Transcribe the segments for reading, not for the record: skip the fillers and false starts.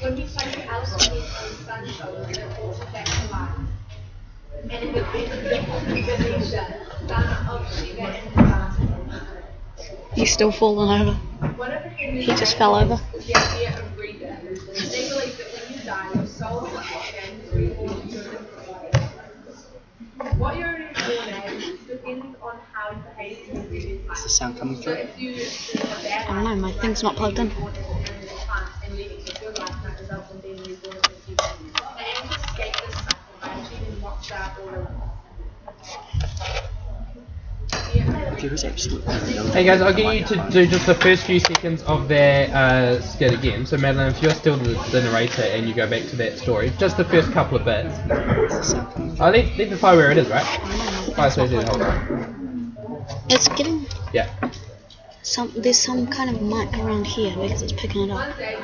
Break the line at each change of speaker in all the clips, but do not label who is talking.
When he placed the elephant head on his son's shoulder, it brought him back to life. And it would be Ganesha, son of Shiva and Parvati.
He's still falling over.
One of the
He just fell over.
is the idea of rebirth. They believe that when you die, your soul is again reborn into a different body. What you're reborn as depends on how you behave in your previous life.
Is the sound coming
So
through?
if you live a bad
I don't know, my thing's not plugged in.
and leading to good life might result in being reborn as a human. The aim is to escape this cycle by achieving moksha or release.
There is absolutely no.
Hey guys, I'll get you to do just the first few seconds of their skit again. So Madeline, if you're still the narrator and you go back to that story, just the first couple of bits. Oh, leave the fire where it is, right? Fire stays there the whole time.
It's getting
Yeah.
there's some kind of mic around here because it's picking it up.
One day,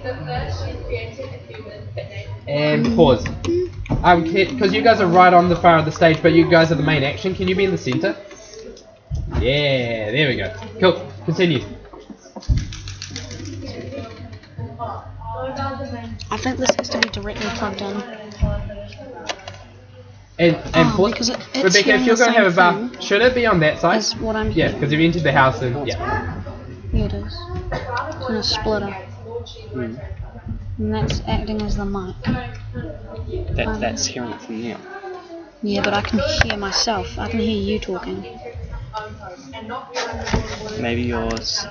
the first she created a human named
And pause. Because you guys are right on the far of the stage, but you guys are the main action. Can you be in the center? Yeah, there we go. Cool. Continue.
I think this has to be directly plugged in.
And pause.
Because it's
Rebecca,
hearing
if you're
the
going to have a
same
bath, should it be on that side?
That's what I'm
Yeah,
hearing.
because you've entered the house and yeah.
Here it is. It's in a splitter. And that's acting as the mic.
That's hearing it from there.
Yeah, but I can hear myself. I can hear you talking.
Maybe yours.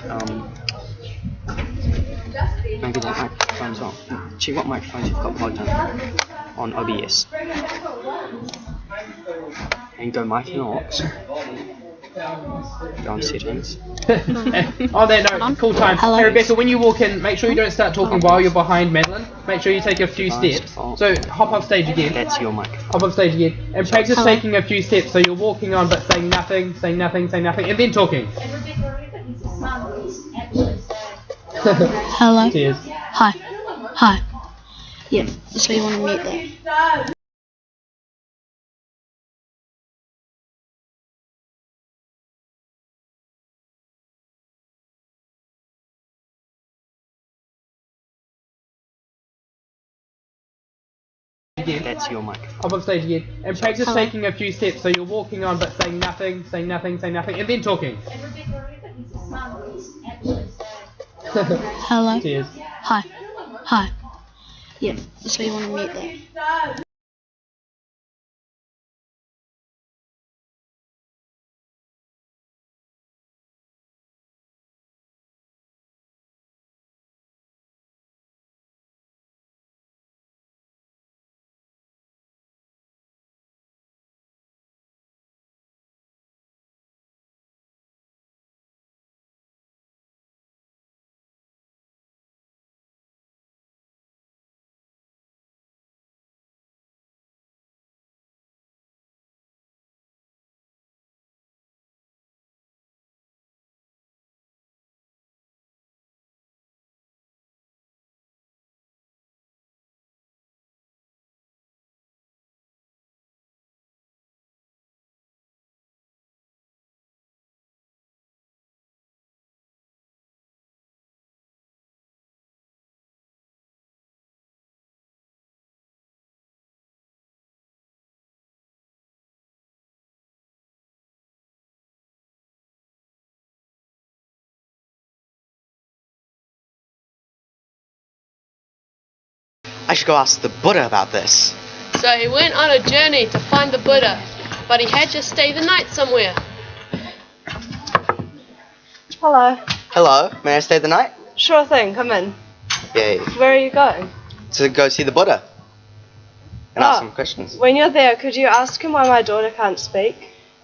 Maybe that microphone's on. Check what microphones you've got plugged in on OBS. And go mic and aux. Go on settings.
On that note, cool time.
Hello.
Hey Rebecca, when you walk in, make sure you don't start talking while you're behind Madeline. Make sure you take a few steps. So hop off stage again.
That's your microphone.
Hop off stage again. And practice
Hello.
taking a few steps. So you're walking on but saying nothing, saying nothing, saying nothing, and then talking.
Hello?
Cheers.
Hi. Hi. Yeah, so you want to mute that.
Again.
That's your microphone.
Hop off stage again. And practice
Hello.
taking a few steps. So you're walking on but saying nothing, saying nothing, saying nothing, and then talking.
Hello?
Cheers.
Hi. Hi. Yeah, so you want to mute that.
I should go ask the Buddha about this.
So he went on a journey to find the Buddha, but he had to stay the night somewhere.
Hello.
Hello, may I stay the night?
Sure thing, come in.
Yay.
Where are you going?
To go see the Buddha. And ask
Oh.
some questions.
When you're there, could you ask him why my daughter can't speak?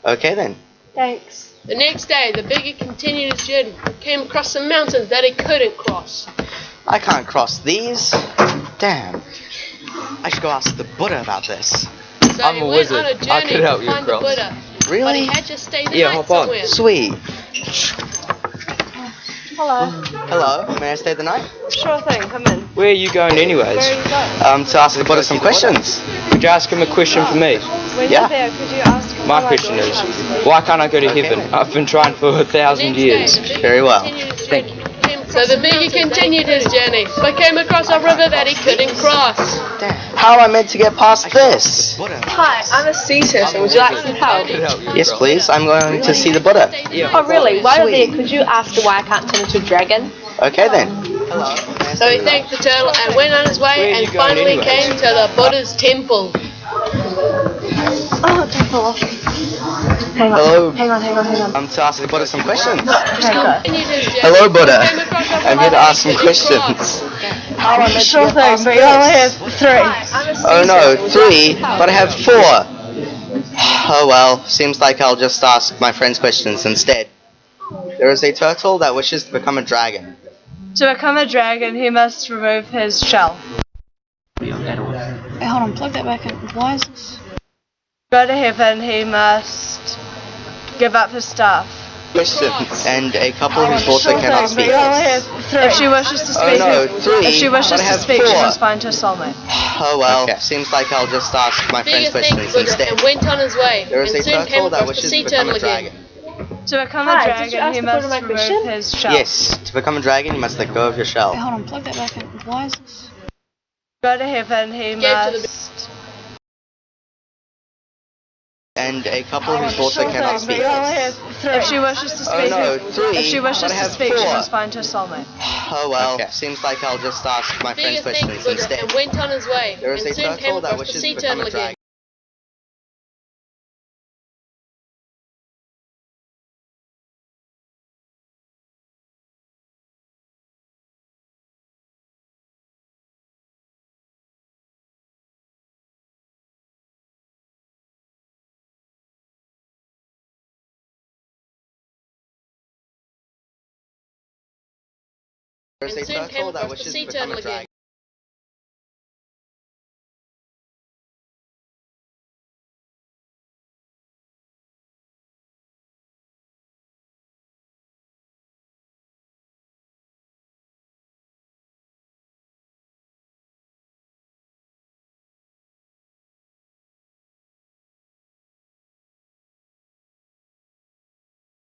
Okay then.
Thanks.
The next day, the beggar continued his journey and came across some mountains that he couldn't cross.
I can't cross these. Damn. I should go ask the Buddha about this.
So
I'm
he
a
went
wizard.
on a
I
journey
could help
to
you
find the
across.
Buddha, but he
Really?
had to stay the
Yeah,
night
hop on.
somewhere.
Sweet.
Hello.
Hello, may I stay the night?
Sure thing, come in.
Where are you going anyways?
Where are you going?
To ask the Buddha some questions.
Could you ask him a question for me?
When
Yeah.
you're there, could you ask him
My
why
question
daughter
is,
can't speak?
why can't I go to
Okay,
heaven?
then.
I've been trying for 1,000 years.
Very well.
Thank you.
So the Biggie continued his journey, but came across a river that he couldn't cross.
How am I meant to get past this?
Hi, I'm a sea turtle. Would you like some help?
Yes, please. I'm going to see the Buddha.
Oh, really? While you're there, could you ask him why I can't turn into a dragon?
Okay then. Hello.
So he thanked the turtle and went on his way and finally came to the Buddha's temple.
Oh, don't fall off. Hang on.
Hello.
Hang on.
To ask the Buddha some questions.
Continued his journey,
Hello, Buddha.
came across a
I'm
river
here to
that
ask
he
some
couldn't
questions.
cross.
How am I meant to
Sure
get
thing,
past
but you only
this?
have 3.
Oh no, 3, but I have 4. Oh well, seems like I'll just ask my friends questions instead. There is a turtle that wishes to become a dragon.
To become a dragon, he must remove his shell.
Hey, hold on, plug that back in. Why is this?
Go to heaven, he must give up his staff.
Question, and a couple whose daughter cannot speak.
If she wishes to speak,
Oh no, 3,
if she wishes
but I
to
have
speak,
4.
she must find her soulmate.
Oh well, seems like I'll just ask my friends
Biggie thanked
questions
Buddha
instead.
and went on his way,
There
and
is a
soon came
turtle that
across the
wishes
sea
to become
turtle
a
again.
dragon.
To become a dragon, he must remove his shell.
Yes, to become a dragon you must let go of your
Hey,
shell.
hold on, plug that back in. Why is this?
Go to heaven, he
Gave to the
must.
And a couple whose daughter cannot speak.
If she wishes to speak,
no, 3,
if she wishes
but I
to
have
speak, she
4.
must find her soulmate.
Oh well, seems like I'll just ask my friends
Biggie thanked
questions
Buddha
instead.
and went on his way,
There
and
is a
soon came
turtle that
across the
wishes
sea
to become
turtle
a
again.
dragon. There is a
And soon came
turtle that
across the
wishes
sea
to become
turtle
a
again.
dragon.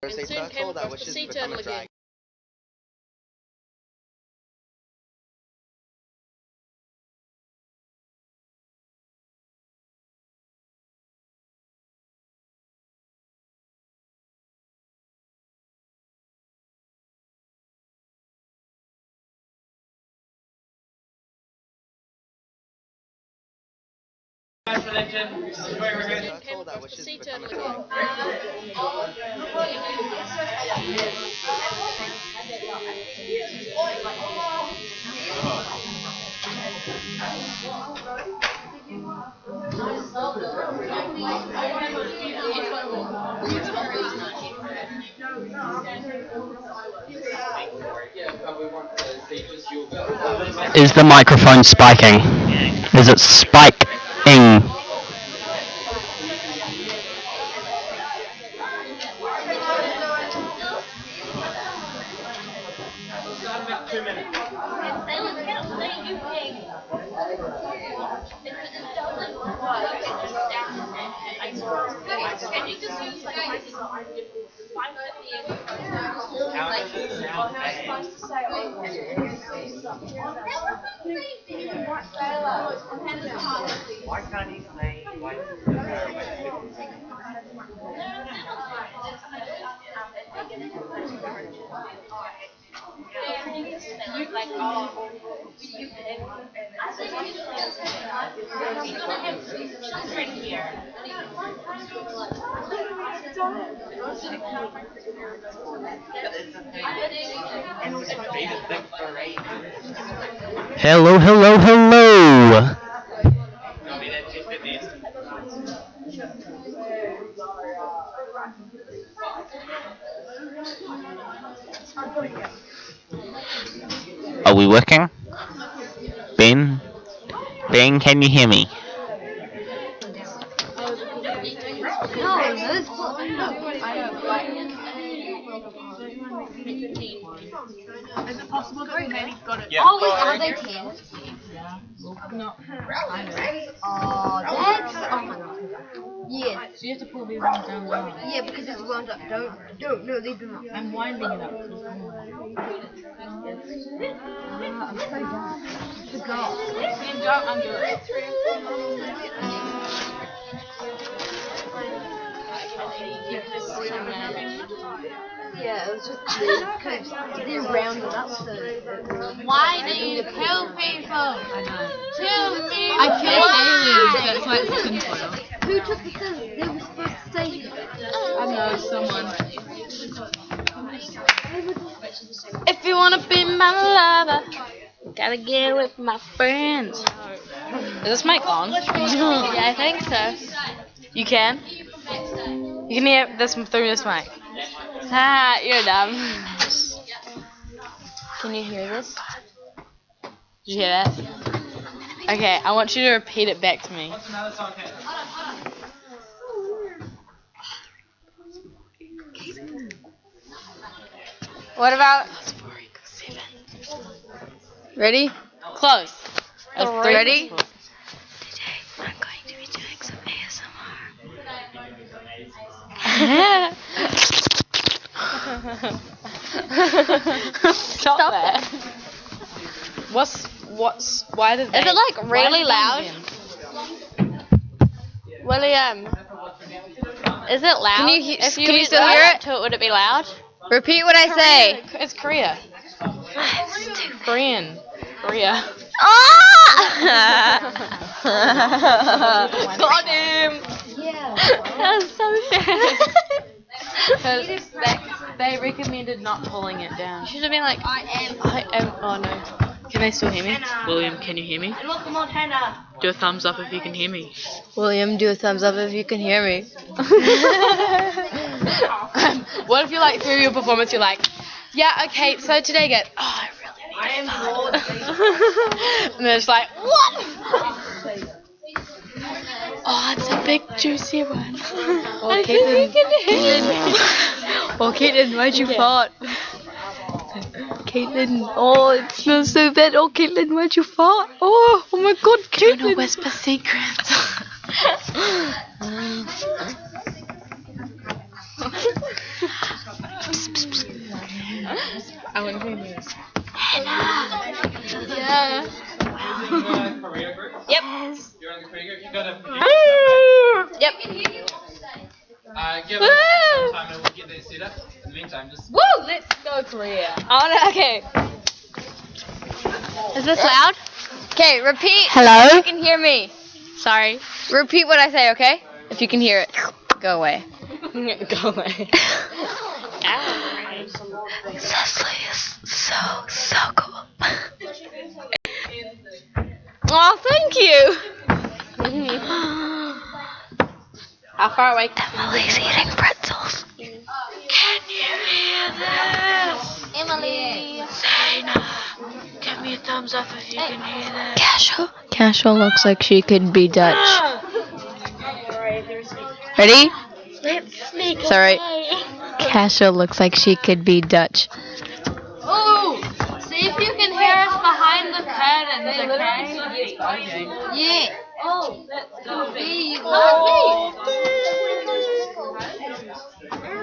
There is
And
a
soon came
turtle that
across the
wishes
sea
to become
turtle
a
again.
dragon. There is a turtle that wishes to become a dragon.
Is the microphone spiking? Is it spiking? Hello, hello, hello! Are we working? Ben? Ben, can you hear me?
Is it possible that we maybe got it?
Yeah.
Oh, wait, are they 10? Oh, that's. Oh my god. Yes.
So you have to pull these ones down low.
Yeah, because it's wound up. Don't, no, leave them up.
I'm winding it up.
I'm so done. Forgot.
Then don't undo it.
Yeah, it was just because they rounded up so.
Why do you kill people?
I know.
Kill people.
I killed aliens, that's why it's tinfoil.
Who took the thing? They were supposed to stay here.
I know, someone.
If you wanna be my lover, gotta get with my friends. Is this mic on?
Yeah, I think so.
You can? You can hear this through this mic. Ha, you're dumb. Can you hear this? Did you hear that? Okay, I want you to repeat it back to me. What about? Ready? Close. Ready? Today I'm going to be doing some ASMR. Stop that. Why did they? Is it like really loud? William, is it loud? Can you still hear it? Would it be loud? Repeat what I say.
It's Korea.
Korean. Korea. Got him.
Yeah.
That was so bad.
Because they recommended not pulling it down.
Should have been like, I am. Oh no. Can they still hear me? William, can you hear me? Do a thumbs up if you can hear me.
William, do a thumbs up if you can hear me.
What if you like through your performance you're like, yeah, okay, so today get I really need to fart. And then it's like, what? Oh, it's a big juicy one.
Oh, Caitlin. Oh, Caitlin, why'd you fart? Caitlin, oh, it smells so bad. Oh, Caitlin, why'd you fart? Oh my god, Caitlin.
Trying to whisper secrets. I want to hear this. Yeah.
Korea group?
Yep.
You're in the Korea group? You got a
Yep.
give us some time and we'll get that set up. In the meantime, just
Woo! Let's go Korea. Okay. Is this loud? Okay, repeat.
Hello?
If you can hear me. Sorry. Repeat what I say, okay? If you can hear it. Go away. Go away. Cecily is so cool. Oh, thank you. How far away? Emily's eating pretzels. Can you hear this? Emily. Zaina, give me a thumbs up if you can hear this.
Casual looks like she could be Dutch. Ready? Sorry. Casual looks like she could be Dutch.
Oh, see if you can hear us behind the curtains, okay? Yeah. Oh, that's good. You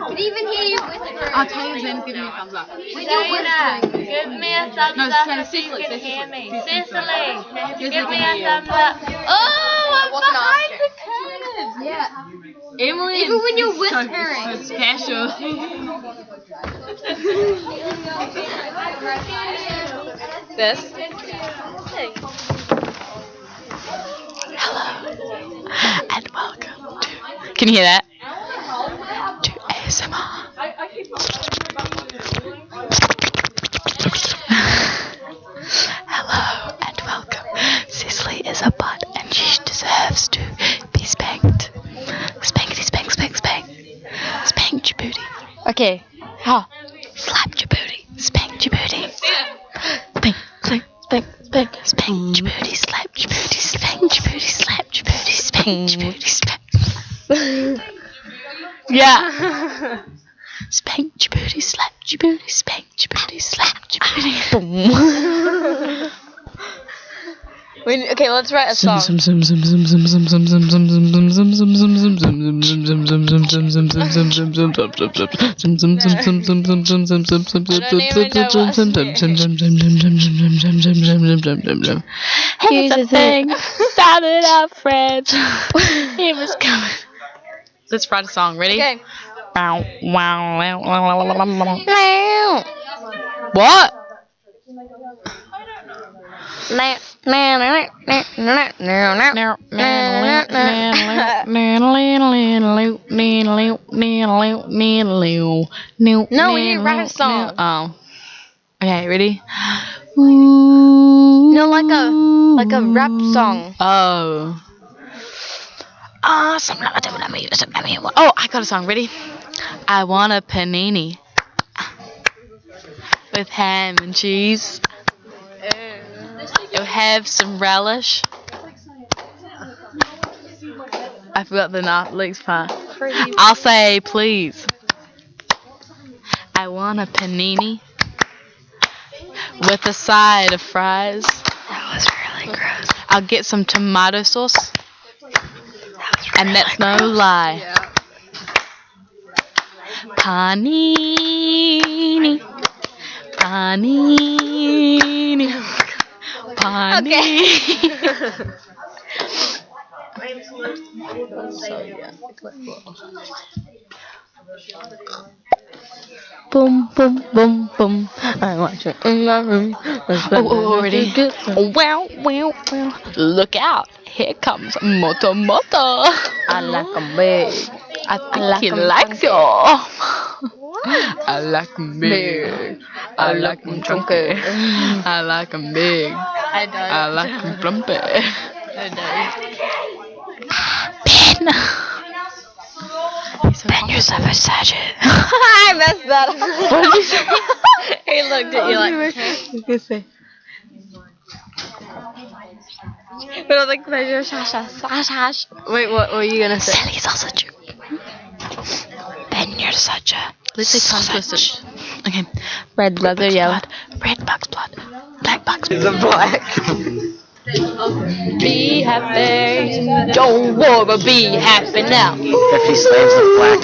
Could even hear you whispering.
I'll tell you Zen's giving me a thumbs up.
Zaina, give me a thumbs up if you can hear me. Cecily, give me a thumbs up. Oh, I'm behind the curtains.
Yeah.
Emily,
Even when you're
so
whispering.
special.
This. And welcome to. Can you hear that? To ASMR. Hello and welcome. Cecily is a butt and she deserves to be spanked. Spankety spank spank spank. Spank your booty. Okay. Ha. Slap your booty. Spank your booty. Spank, spank, spank, spank. Spank your booty. Slap your booty. Spank your booty. Slap your booty. Spank your booty. Spank. Yeah. Spank your booty, slap your booty, spank your booty, slap your booty. Boom. Okay, let's write a song. Here's the thing. Started out friends. He was coming. Let's write a song. Ready?
Okay.
What?
No, we didn't write a song.
Oh. Okay, ready?
No, like a rap song.
Oh. Oh, I got a song. Ready? I want a panini with ham and cheese. You'll have some relish. I forgot the next part. I'll say please. I want a panini with a side of fries.
That was really gross.
I'll get some tomato sauce. And that's no lie. Panini. Panini. Panini. Boom, boom, boom, boom. I want you in my room. Ready? Wow, wow, wow. Look out. Here comes Moto Moto.
I like 'em big.
I think he likes you. I like 'em big. I like 'em chunky. I like 'em big. I like 'em plumpy. Ben! Ben, you're so excited.
I messed that up.
What did you say?
He looked at you like, but I was like, pleasure, shash. Wait, what were you gonna say?
Silly sausage. Ben, you're such a
Let's say tongue twister.
Okay.
Red leather, yellow.
Red bug's blood. Black bug's blood.
Is it black?
Be happy. Don't worry, be happy now.
50 slaves of black.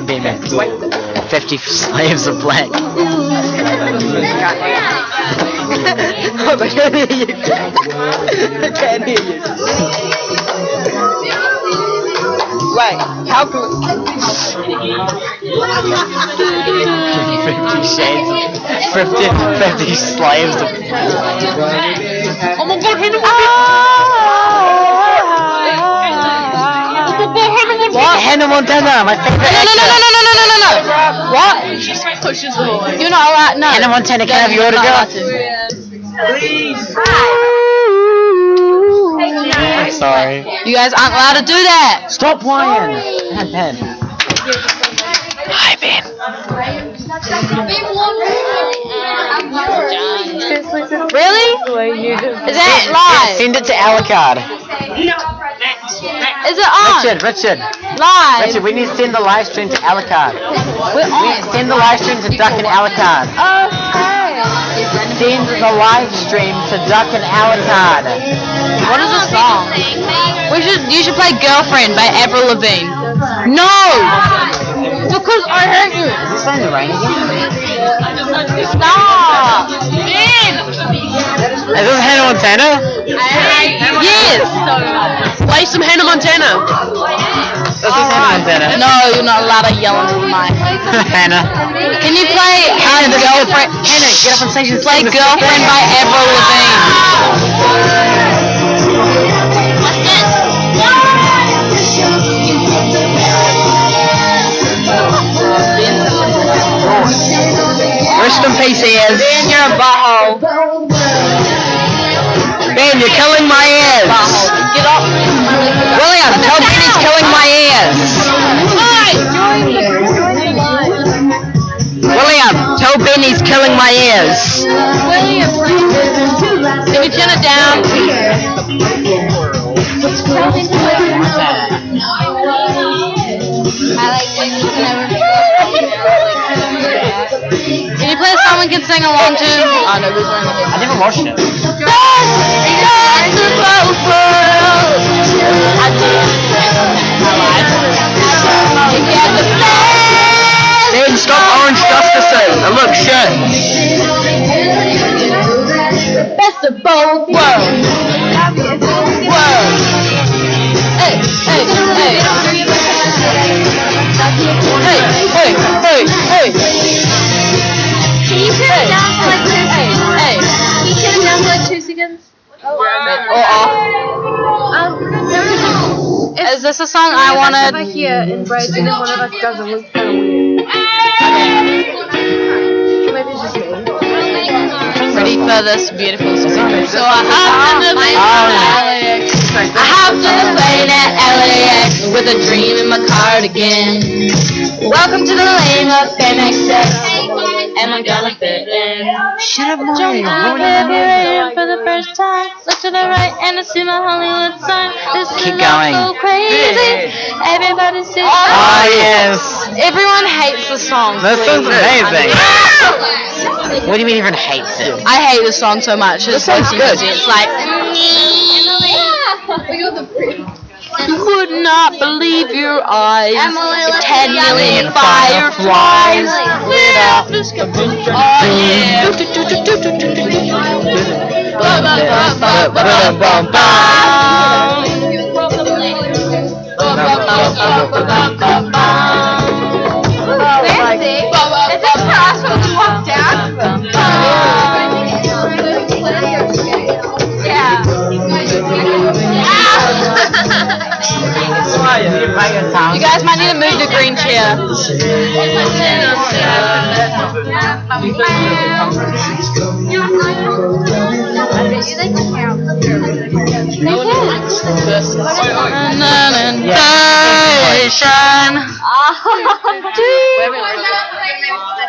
Ben. 50 slaves of black.
Oh, I can't hear you. I can't hear you. Right, how can
50 shades of 50 slaves of
Oh my god, hit him
What? Hannah Montana, my favorite actor.
No. What? You're not allowed. No.
Hannah Montana, can I have your autograph? I'm sorry.
You guys aren't allowed to do that.
Stop whining. Pen.
Hi, Ben. Really? Is that live?
Send it to Alucard.
Is it on?
Richard.
Live.
Richard, we need to send the live stream to Alucard. We need to send the live stream to Duck and Alucard.
Okay.
Send the live stream to Duck and Alucard.
What is the song? You should play "Girlfriend" by Avril Lavigne. No. Because I hate you.
Is this going to rain again?
Stop. Ben.
Is this Hannah Montana?
Yes.
Play some Hannah Montana. This is Hannah Montana.
No, you're not allowed to yell into the mic.
Hannah.
Can you play "Girlfriend"?
Hannah, get up on stage and
Play
sing this.
"Girlfriend" by Avril Lavigne.
Rest in peace, ears.
Ben, you're a butthole.
Ben, you're killing my ears.
Get up.
William, tell Benny's killing my ears. William, tell Benny's killing my ears.
Can you turn it down? can sing along to. Oh no, who's wearing the
I never watched it.
Best of both worlds. I did. My life. You get the best.
Then stop Orange Justice. And look, shit.
Best of both worlds. Worlds. Hey, hey, hey. Hey, hey, hey, hey.
Can you turn it down for like 2 seconds?
Hey,
Can you turn it down for like 2 seconds?
or off. Is this a song I wanted?
If I hear in braids and then one of us doesn't, it's kind of weird. Maybe it's just me.
Ready for this beautiful song. So I have to play LAX. I have to play at LAX with a dream in my cardigan. Welcome to the lane of MXX. Am I gonna fit in?
Shut up,
Jump
Mario.
on baby for the first time. Look to the right and I see my Hollywood sign. This
Keep
is not
going.
so crazy. Everybody says
Oh, yes.
Everyone hates the song.
This is amazing.
I
What do you mean everyone hates it?
hate the song so much. It's
song's good.
It's like you would not believe your eyes. 10 million fireflies lit up. Oh yeah.
Is this for us when we walk down?
You guys might need to move the green chair.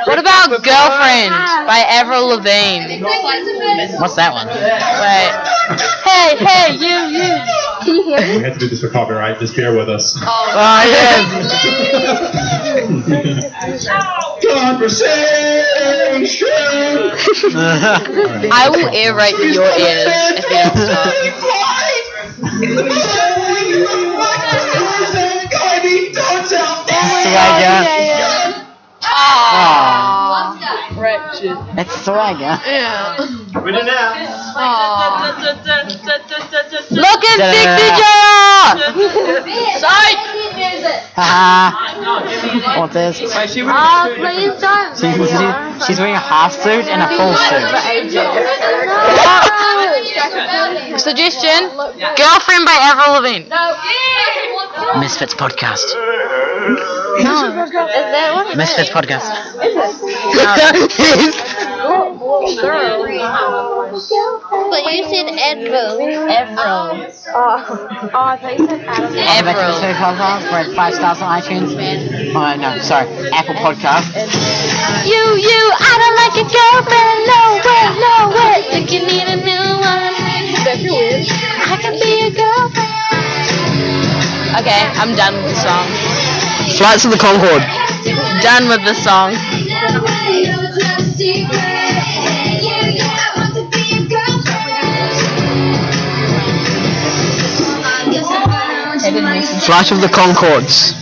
What about Girlfriend by Avril Lavigne?
What's that one?
Wait. Hey, you.
We had to do this for copyright. Just bear with us.
Oh, yes.
Conversation.
I will air rape your ears if you don't stop.
Swagger.
Aww. Wretched.
It's swagger.
Yeah.
We do now.
Look at Dickie Sorry.
Haha. What's this?
Please don't.
She's wearing a half suit and a full suit.
Suggestion: Girlfriend by Avril Lavigne.
Misfits podcast.
No.
Is that one?
Misfits podcast.
But you said Advil.
Avril.
Oh, I thought you said Adam.
Back to the third podcast. We're at 5 stars on iTunes. Oh no, sorry, Apple Podcast.
You, I don't like a girlfriend. Nowhere. Think you need a new one. I can be a girlfriend. Okay, I'm done with the song.
Flights of the Concorde.
Done with the song.
Flight of the Concords.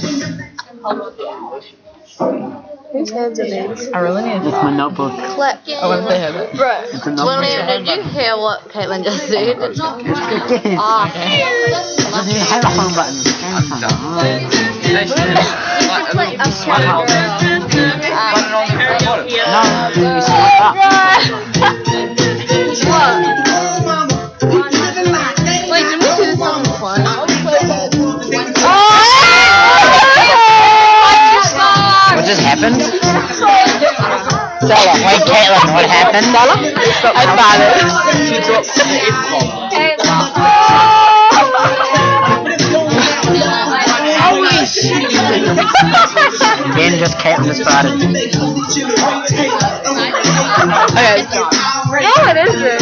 Whose hands are these?
I really need
It's my notebook.
Clap.
I want to have it.
Bro,
It's a notebook.
did you hear what Caitlin just said?
Yes.
Ah.
Doesn't even have a home button. No, you swipe up.
Wait, did we do this song before?
What just happened? Stella. Wait, Caitlin, what happened? Stella?
I found it.
She dropped the F-bomb.
Holy shit!
Again, just Caitlin just started.
Okay.
No, it isn't.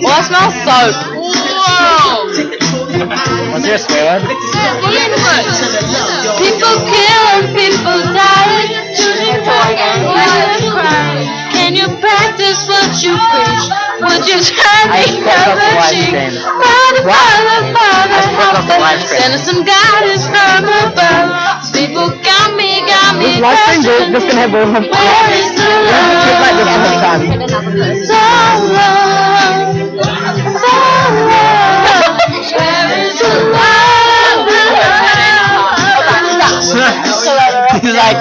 Well, I smell soap. Whoa.
Was there a swear word?
People killing, people dying, children crying. Can you practice what you preach? Would you turn the other cheek? Father, Father, Father, help us. Send us some guidance from above. People got me questioning.
Just gonna have one.
Where is the love?
Like this every time.
So love, so love. Where is the love?
He's like,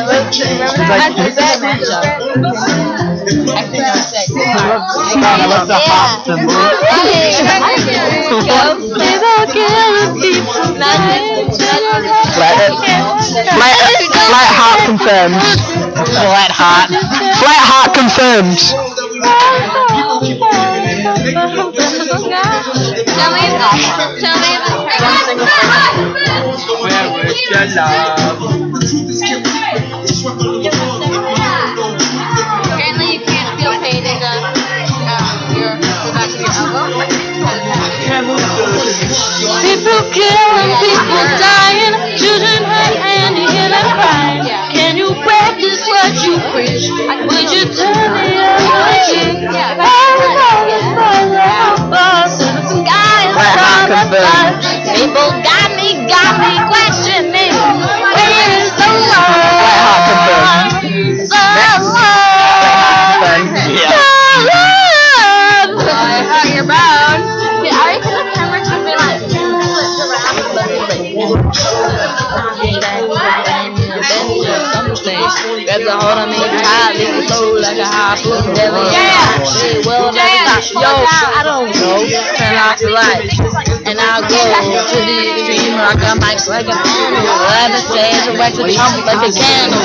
I love the heart symbol. Flat heart confirmed. Flat heart. Flat heart confirmed.
Tell me.
Where is your love?
Apparently you can't feel pain in the back of your elbow. People killing, people dying, children hurt and you hear them crying. Can you practice what you preach? Would you turn the other cheek? Some guys from above. People got me questioning. Where is the love? The love. I hurt your bone. Yeah, I reckon the camera should be like flipped around. Grab the hold of me tight, leave it slow like a high balloon devil. Yeah. Well, yo, I don't know. Turn off the lights, and I'll go to the extreme. Rock a mic like a piano. Let the stage and wax a chump like a candle.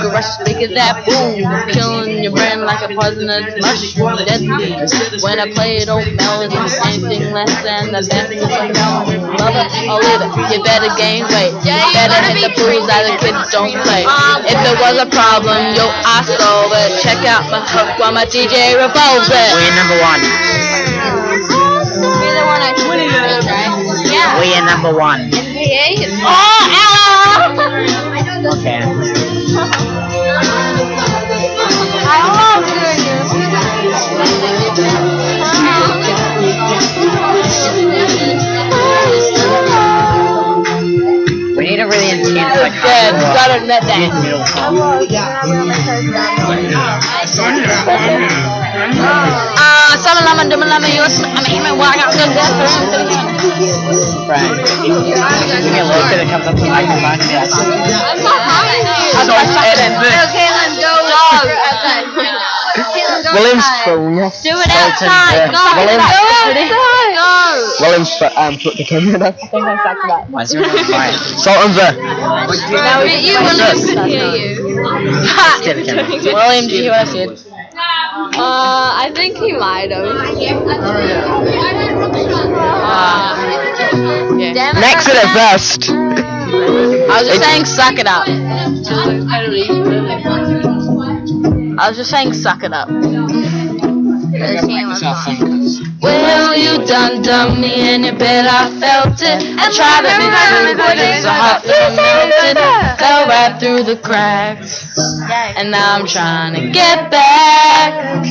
Rush speak of that boom, killing your brain like a poisonous mushroom, deadly. When I play it, don't melody, anything less than the best is like melody. Mother, I'll leave it. You better gain weight. Better hit the pools that the kids don't play. If there was a problem, yo, I solve it. Check out my hook while my DJ revolves it.
We're number one.
You're the one I should right? Yeah.
We're number one.
NBA? Oh, Ella!
Okay.
I love
We need a really intense like
good. Gotta admit that.
Right. Give me a look that comes up to the microphone. Yes.
Okay, let's go.
William's phone.
Do it outside. Go.
William's put the camera up. Why is there no mic? Sultan's there.
Now you William could hear you. William, do you hear what I said? I think he might have. Yeah.
Next to the best.
I was just saying, suck it up. I was just saying, suck it up. Well, you done me and you bet I felt it. I tried to be true, but it's a heart that melted. Fell right through the cracks, and now I'm trying to get back.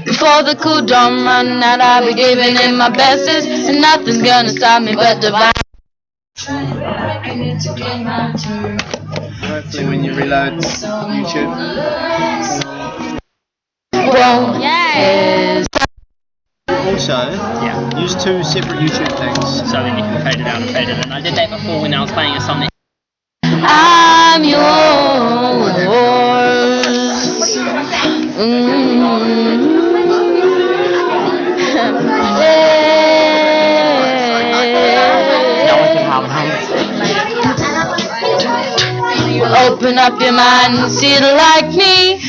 Before the cool don't run out, I'll be giving it my bestest, and nothing's gonna stop me but divine.
Hopefully when you reload YouTube.
Yes.
Also, use two separate YouTube things.
So then you can fade it out and fade it in. I did that before when I was playing a song that
I'm yours.
no one can harmonize.
Open up your mind and see it like me.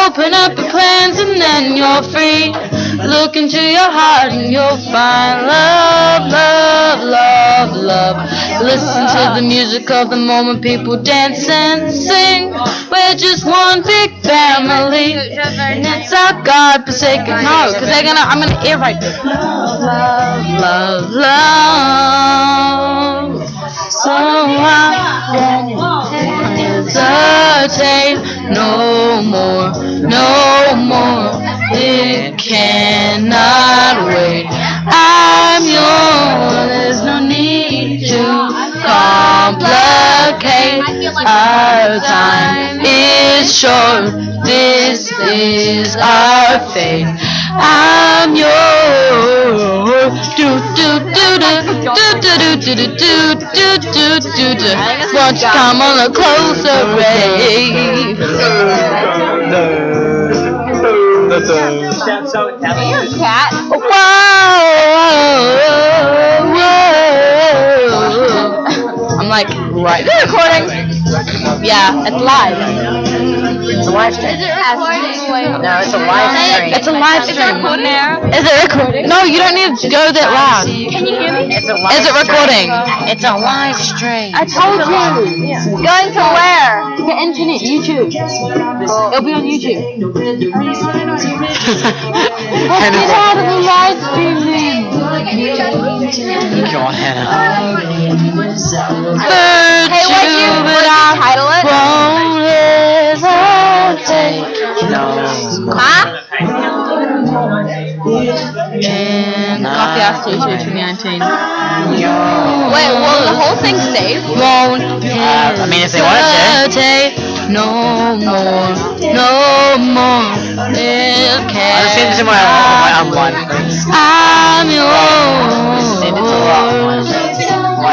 Open up your plans and then you're free. look into your heart and you'll find love, love, love, love. Listen to the music of the moment, people dance and sing. We're just one big family, and it's our God-forsaken. No, because I'm gonna ear right there. Love, love, love. So I won't hesitate no more, no more. It cannot wait. I'm yours. There's no need to complicate. Our time is short. This is our fate. I'm yours. Do do do do do do do do do do do do. Won't you come on a closer, babe?
Cat.
Whoa. I'm like, right. Is it recording? Yeah, it's live.
It's a live stream.
Is it recording?
No, it's a live stream.
It's a live stream. Is it recording? No, you don't need to go that loud.
Can you hear me? It's a live
Is it recording?
It's a live stream.
I told you.
Going to where?
The internet, YouTube. It'll be on YouTube. Let's get out of the live stream then.
Go on, Hannah.
Hey, what'd you title it?
Won't hesitate.
No.
Huh?
And Kawakawa T2.2019.
Wait, will the whole thing save?
Won't
I mean, if they wanted to.
hesitate no more, no more. It
I'll just send it to my one.
I'm yours.
Send it to live stream link.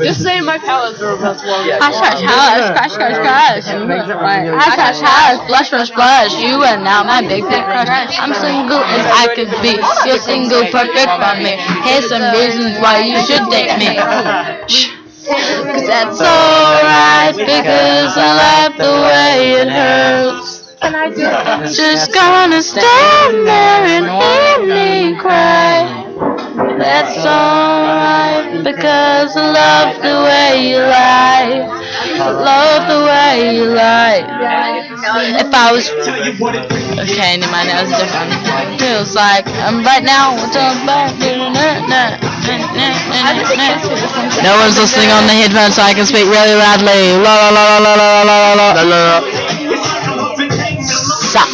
Just say my palettes are reversible.
Hush, hush, hush, crush, crush, crush. Hush, hush, hush, blush, blush, blush. You are now my big, big crush. I'm single as I could be. You're single, perfect for me. Here's some reasons why you should date me. Cause that's alright, because I like the way it hurts. Just gonna stand there and hear me cry. That's alright, because I love the way you lie. I love the way you lie. If I was... Okay, never mind, that was different. Feels like I'm right now. No one's listening on the headphones, so I can speak really loudly. La la la la la la la la la la. Suck.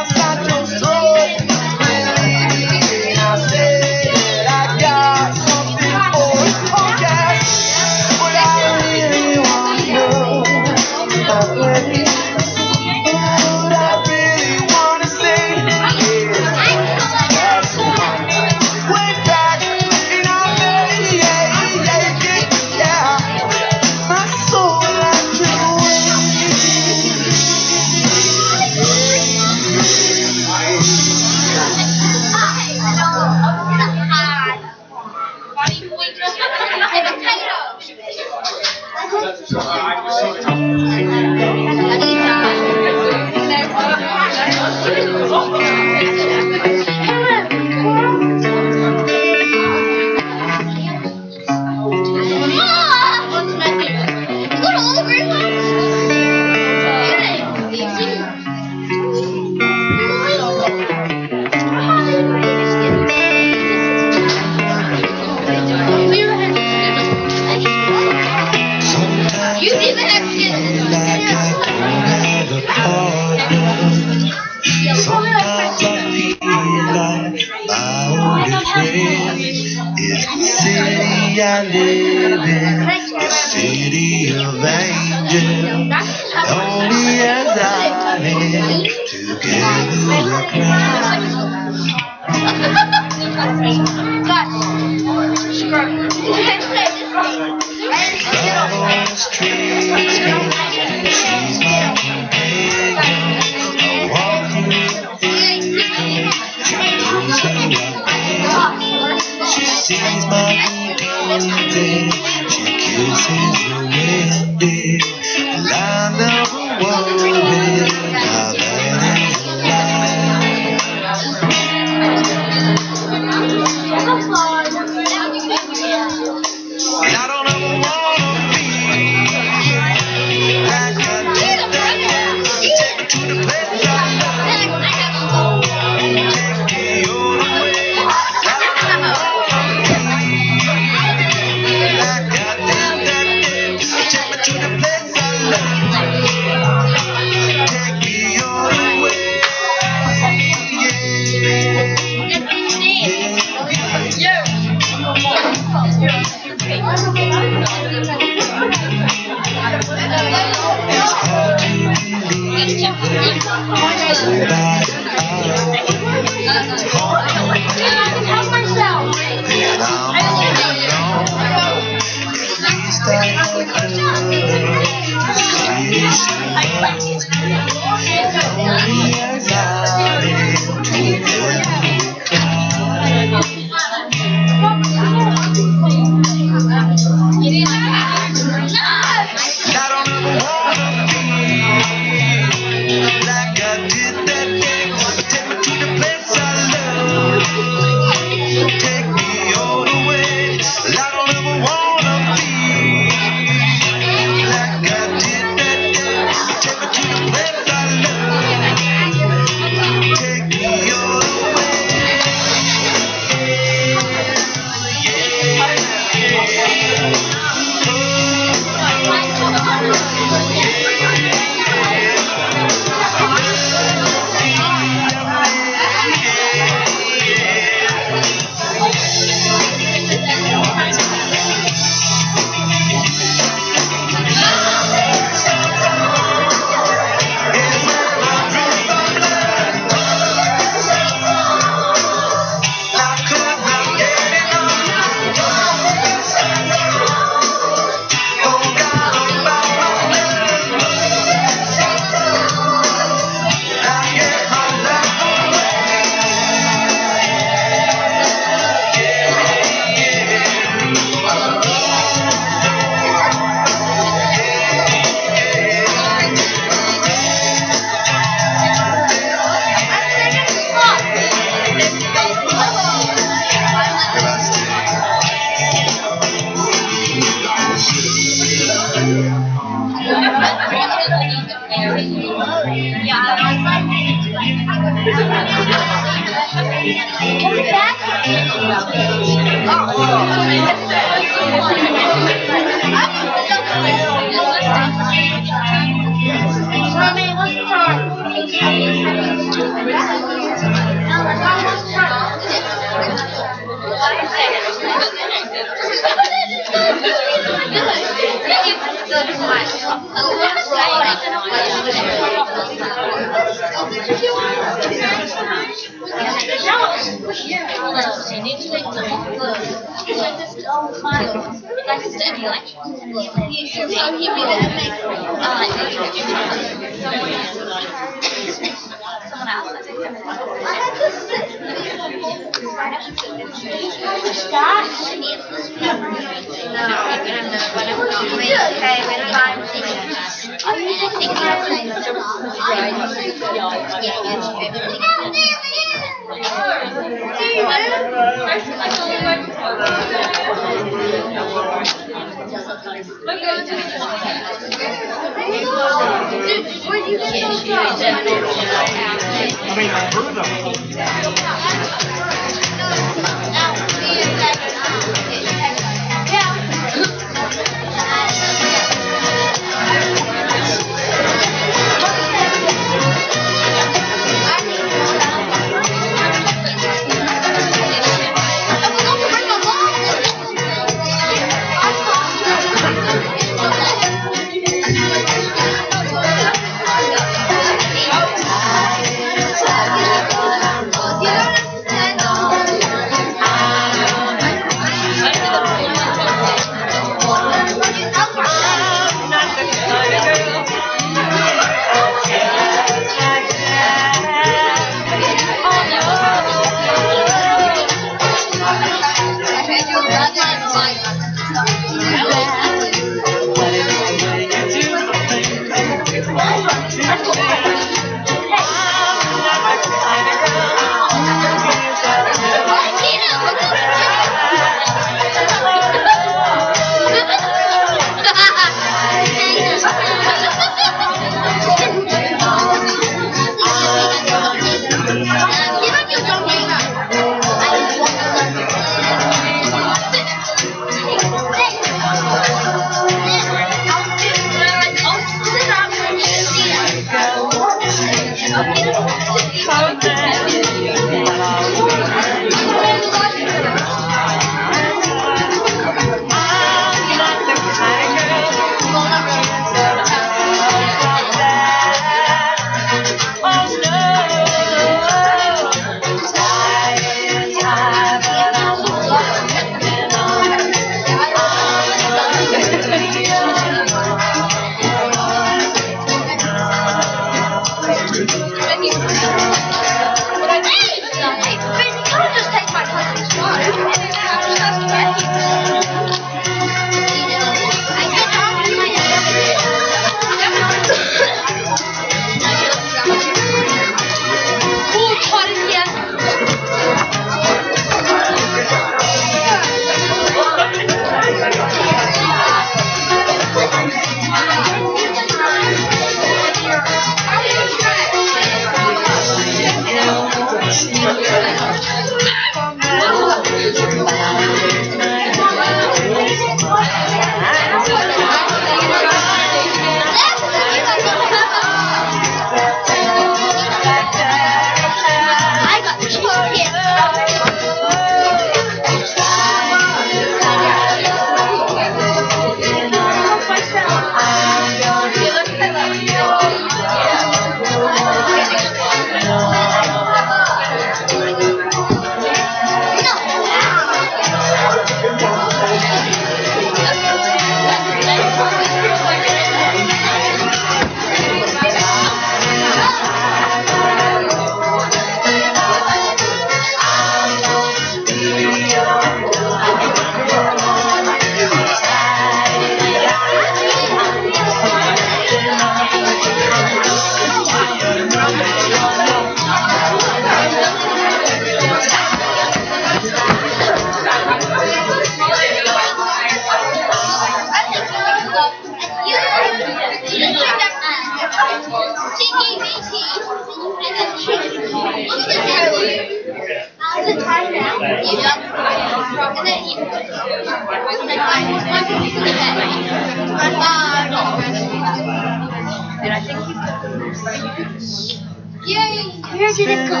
Yay! Where did it go?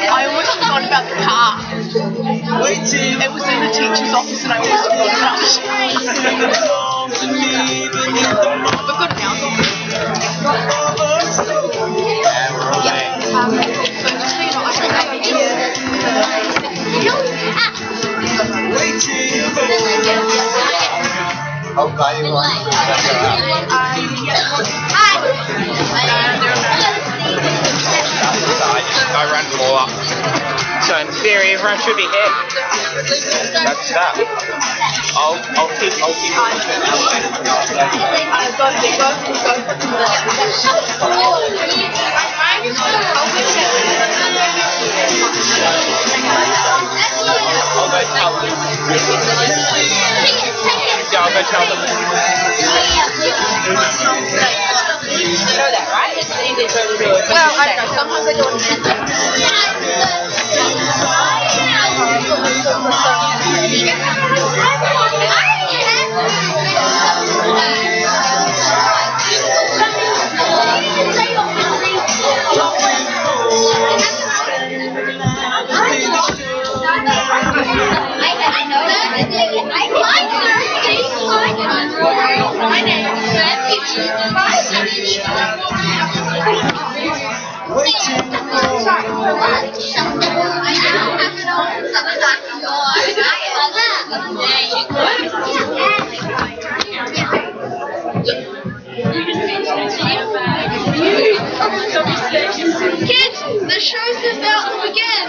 I almost forgot about the car. It was in the teacher's office and I almost forgot about it. We've got it now.
Oh, buy you one.
I ran them all up. So in theory, everyone should be here. That's that. I'll keep I'll go tell them. Yeah, I'll go tell them.
You know that, right? It's easy for them to do it. Well, I don't know. Sometimes they do
Kids, the show's about to begin.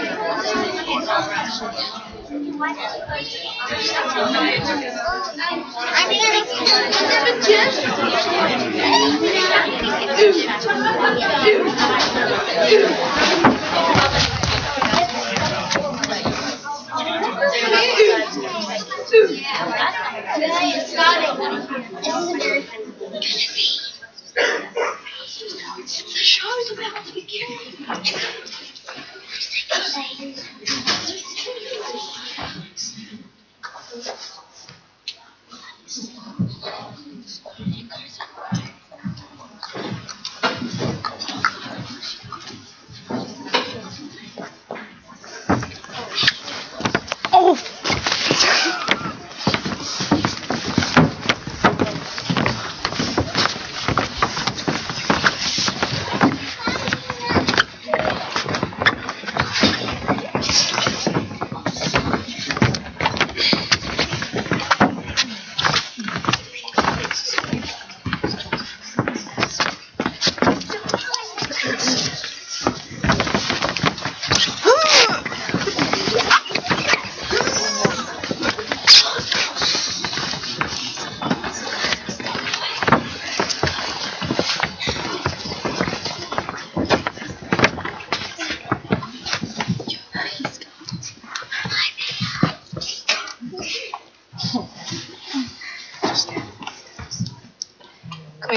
The show's about to begin.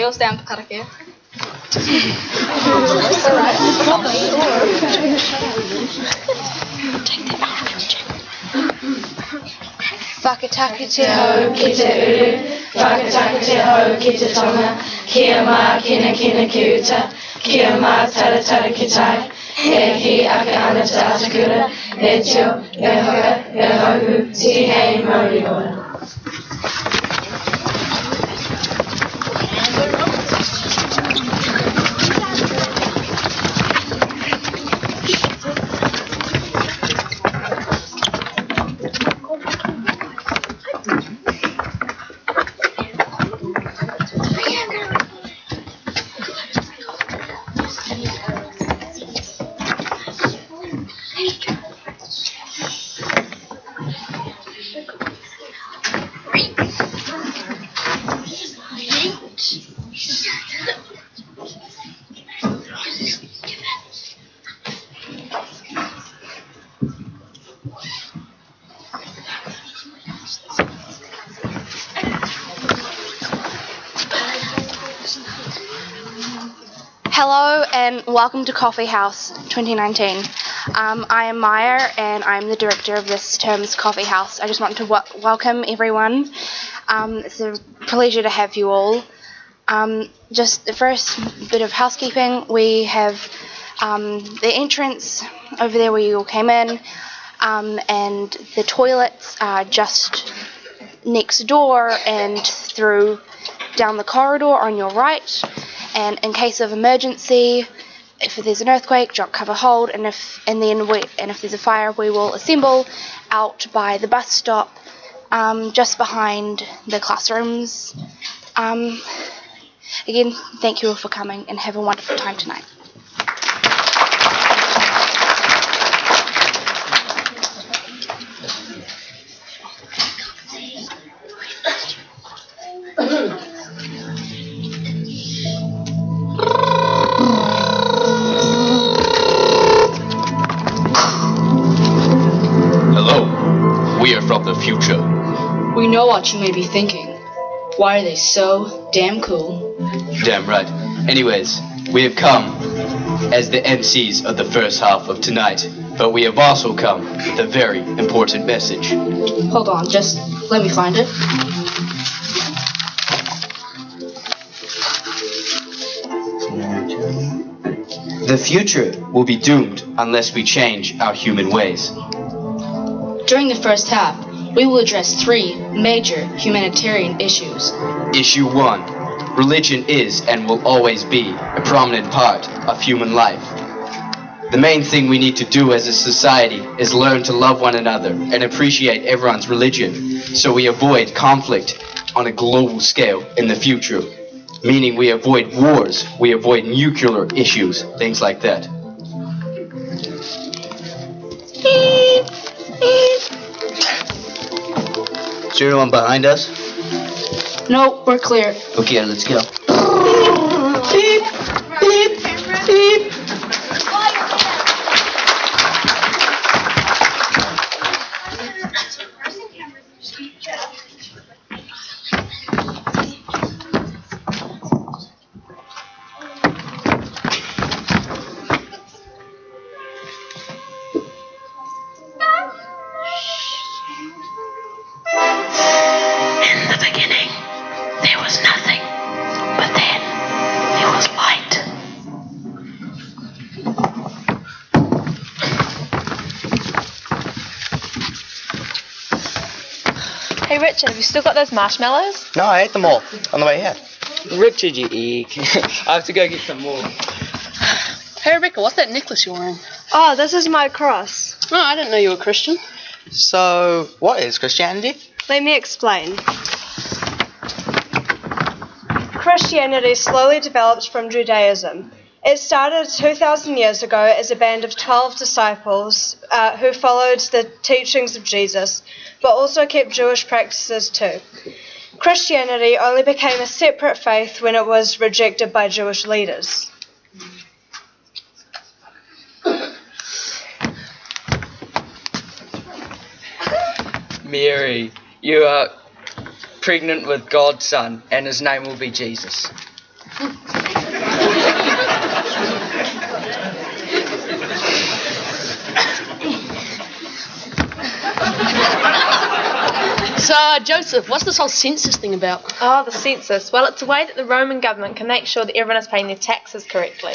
we all stand for karakia?
Whakataka te hau ki te uru, whakataka te hau ki te tonga, kia mā kina kina ki uta, kia mā tara tara ki tai, e ki ake ana te atakura, e tio, e hoka, e hoku, ti hei mauri ora.
Hello and welcome to Coffee House 2019. I am Maya and I'm the director of this term's Coffee House. I just want to welcome everyone. It's a pleasure to have you all. Just the first bit of housekeeping, we have the entrance over there where you all came in, and the toilets are just next door and through down the corridor on your right. And in case of emergency, if there's an earthquake, drop, cover, hold, and if there's a fire, we will assemble out by the bus stop, just behind the classrooms. Again, thank you all for coming and have a wonderful time tonight.
We are from the future.
We know what you may be thinking. Why are they so damn cool?
Damn right. Anyways, we have come as the MCs of the first half of tonight, but we have also come with a very important message.
Hold on, just let me find it.
The future will be doomed unless we change our human ways.
During the first half, we will address 3 major humanitarian issues.
Issue 1. Religion is and will always be a prominent part of human life. The main thing we need to do as a society is learn to love one another and appreciate everyone's religion, so we avoid conflict on a global scale in the future. Meaning we avoid wars, we avoid nuclear issues, things like that.
Is there anyone behind us?
No, we're clear.
Okay, let's go.
Beep, beep, beep.
Hey Richard, have you still got those marshmallows?
No, I ate them all on the way here.
Richard, you eek. I have to go get some more.
Hey Rebecca, what's that necklace you're wearing?
Oh, this is my cross.
Oh, I didn't know you were Christian.
So, what is Christianity?
Let me explain. Christianity slowly developed from Judaism. It started 2,000 years ago as a band of 12 disciples who followed the teachings of Jesus, but also kept Jewish practices too. Christianity only became a separate faith when it was rejected by Jewish leaders.
Mary, you are pregnant with God's son, and his name will be Jesus.
So, Joseph, what's this whole census thing about?
Oh, the census. Well, it's a way that the Roman government can make sure that everyone is paying their taxes correctly.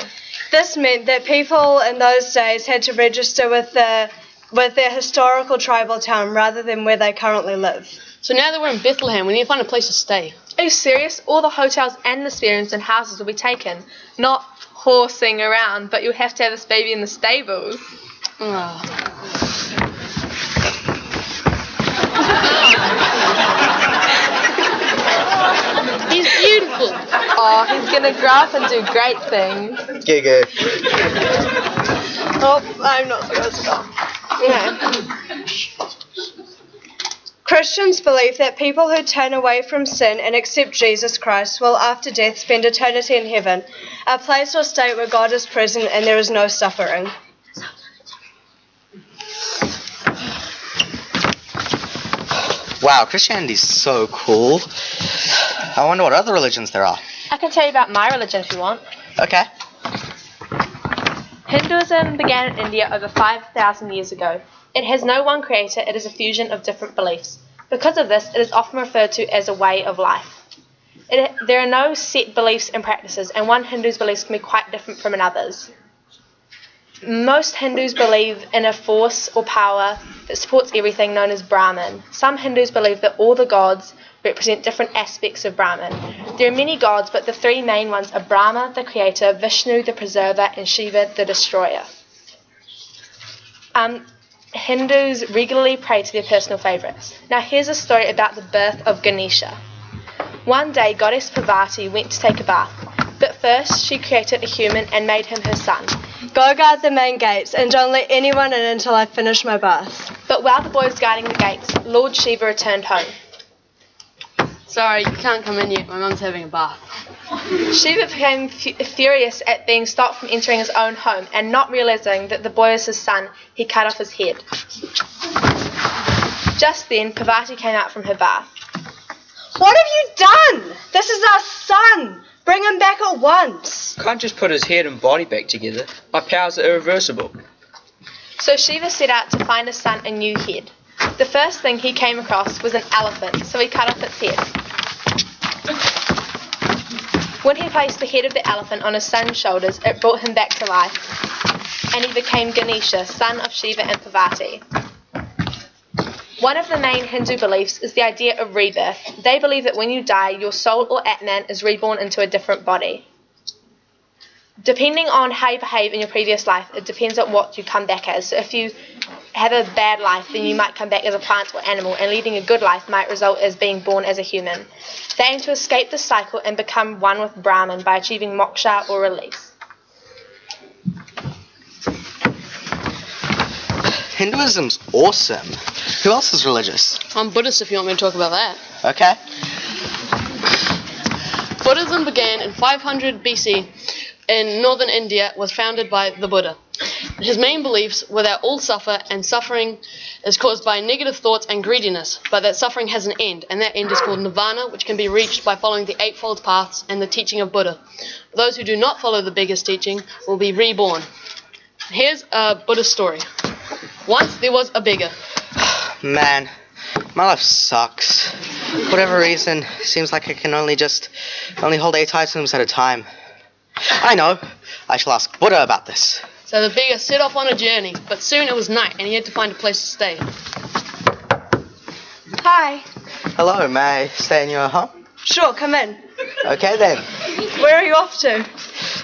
This meant that people in those days had to register with their historical tribal town rather than where they currently live.
So now that we're in Bethlehem, we need to find a place to stay.
Are you serious? All the hotels and the spare rooms and houses will be taken. Not horsing around, but you'll have to have this baby in the stables.
He's beautiful.
Oh, he's going to grow up and do great things.
Giga.
Oh, I'm not supposed to stop. Okay. Christians believe that people who turn away from sin and accept Jesus Christ will after death spend eternity in heaven, a place or state where God is present and there is no suffering.
Wow, Christianity's so cool. I wonder what other religions there are.
I can tell you about my religion if you want.
Okay.
Hinduism began in India over 5,000 years ago. It has no one creator, it is a fusion of different beliefs. Because of this, it is often referred to as a way of life. There are no set beliefs and practices, and one Hindu's beliefs can be quite different from another's. Most Hindus believe in a force or power that supports everything known as Brahman. Some Hindus believe that all the gods represent different aspects of Brahman. There are many gods, but the three main ones are Brahma, the creator, Vishnu, the preserver, and Shiva, the destroyer. Hindus regularly pray to their personal favourites. Now here's a story about the birth of Ganesha. One day, goddess Parvati went to take a bath, but first she created a human and made him her son.
Go guard the main gates and don't let anyone in until I finish my bath.
But while the boy was guarding the gates, Lord Shiva returned home.
Sorry, you can't come in yet. My mum's having a bath.
Shiva became furious at being stopped from entering his own home, and not realizing that the boy was his son, he cut off his head. Just then, Parvati came out from her bath.
What have you done? This is our son. Bring him back at once.
Can't just put his head and body back together. My powers are irreversible.
So Shiva set out to find his son a new head. The first thing he came across was an elephant, so he cut off its head. When he placed the head of the elephant on his son's shoulders, it brought him back to life, and he became Ganesha, son of Shiva and Parvati. One of the main Hindu beliefs is the idea of rebirth. They believe that when you die, your soul or Atman is reborn into a different body. Depending on how you behave in your previous life, it depends on what you come back as. So if you have a bad life, then you might come back as a plant or animal, and leading a good life might result as being born as a human. They aim to escape this cycle and become one with Brahman by achieving moksha or release.
Hinduism's awesome. Who else is religious?
I'm Buddhist if you want me to talk about that.
Okay.
Buddhism began in 500 BC in northern India, was founded by the Buddha. His main beliefs were that all suffer, and suffering is caused by negative thoughts and greediness, but that suffering has an end, and that end is called nirvana, which can be reached by following the eightfold paths and the teaching of Buddha. Those who do not follow the biggest teaching will be reborn. Here's a Buddhist story. Once there was a beggar.
Man, my life sucks. For whatever reason, it seems like I can only hold 8 items at a time. I know. I shall ask Buddha about this.
So the beggar set off on a journey, but soon it was night and he had to find a place to stay.
Hi.
Hello, may I stay in your home?
Sure, come in.
Okay then.
Where are you off to?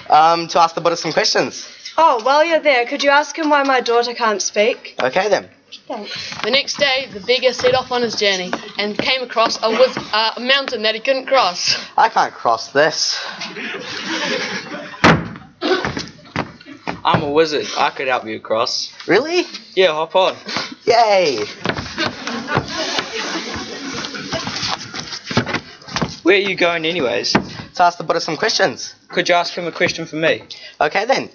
To ask the Buddha some questions.
Oh, while you're there, could you ask him why my daughter can't speak?
Okay then.
Thanks.
The next day, the beggar set off on his journey and came across a mountain that he couldn't cross.
I can't cross this.
I'm a wizard. I could help you across.
Really?
Yeah, hop on.
Yay!
Where are you going anyways?
To ask the Buddha some questions.
Could you ask him a question for me?
Okay then.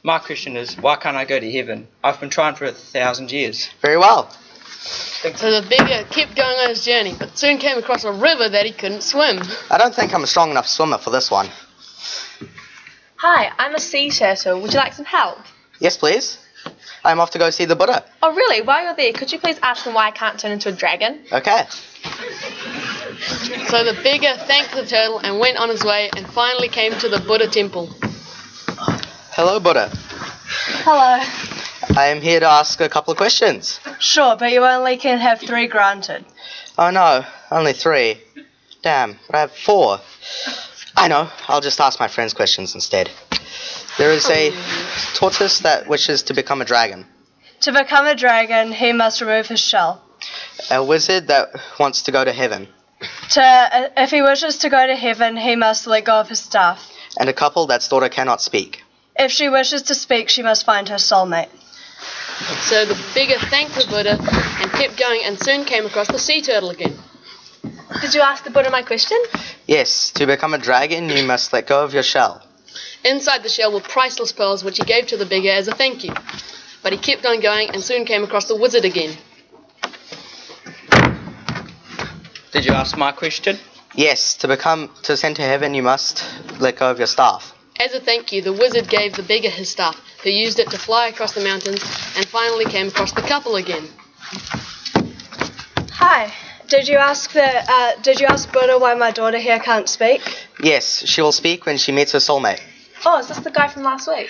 My question is, why can't I go to heaven? I've been trying for 1,000 years.
Very well.
So the beggar kept going on his journey, but soon came across a river that he couldn't swim.
I don't think I'm a strong enough swimmer for this one.
Hi, I'm a sea turtle. Would you like some help?
Yes, please. I'm off to go see the Buddha.
Oh, really? While you're there, could you please ask him why I can't turn into a dragon?
Okay.
So the beggar thanked the turtle and went on his way and finally came to the Buddha temple.
Hello, Buddha.
Hello.
I am here to ask a couple of questions.
Sure, but you only can have 3 granted.
Oh no, only 3. Damn, but I have 4. I know, I'll just ask my friends questions instead. There is a tortoise that wishes to become a dragon.
To become a dragon, he must remove his shell.
A wizard that wants to go to heaven.
If he wishes to go to heaven, he must let go of his staff.
And a couple that's daughter cannot speak.
If she wishes to speak, she must find her soulmate.
So the beggar thanked the Buddha and kept going and soon came across the sea turtle again.
Did you ask the Buddha my question?
Yes, to become a dragon, you must let go of your shell.
Inside the shell were priceless pearls which he gave to the beggar as a thank you. But he kept on going and soon came across the wizard again.
Did you ask my question?
Yes, to ascend to heaven, you must let go of your staff.
As a thank you, the wizard gave the beggar his staff, who used it to fly across the mountains and finally came across the couple again.
Hi. Did you ask Buddha why my daughter here can't speak?
Yes, she will speak when she meets her soulmate.
Oh, is this the guy from last week?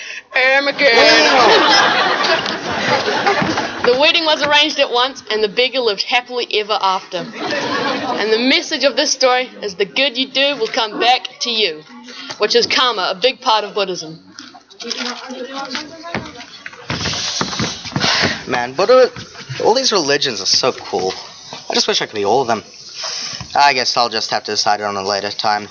The wedding was arranged at once and the beggar lived happily ever after. And the message of this story is the good you do will come back to you, which is karma, a big part of Buddhism.
Man, Buddha, all these religions are so cool. I just wish I could be all of them. I guess I'll just have to decide it on a later time.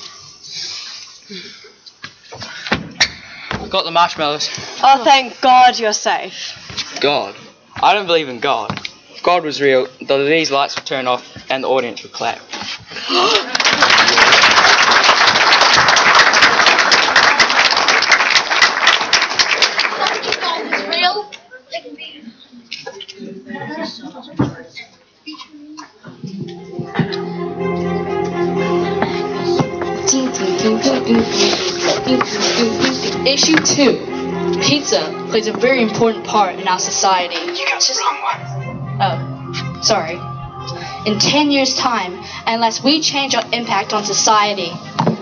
Got the marshmallows.
Oh, thank God you're safe.
God? I don't believe in God. If God was real, these lights would turn off and the audience would clap.
Real?
Issue 2. Pizza plays a very important part in our society.
You got the wrong one.
Oh, sorry. In 10 years' time, unless we change our impact on society,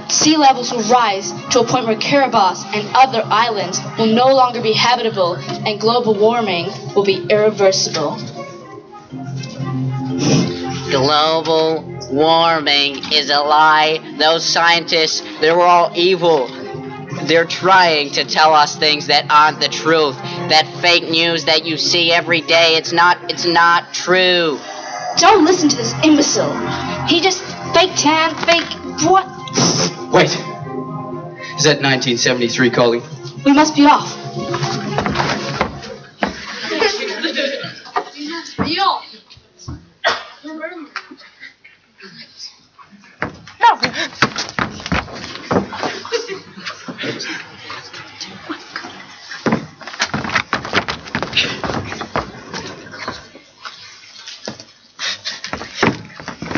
sea levels will rise to a point where Kiribati and other islands will no longer be habitable and global warming will be irreversible.
Global warming is a lie. Those scientists, they're all evil. They're trying to tell us things that aren't the truth. That fake news that you see every day, it's not true.
Don't listen to this imbecile. He just fake tan, fake what?
Wait. Is that 1973 calling?
We must be off.
No.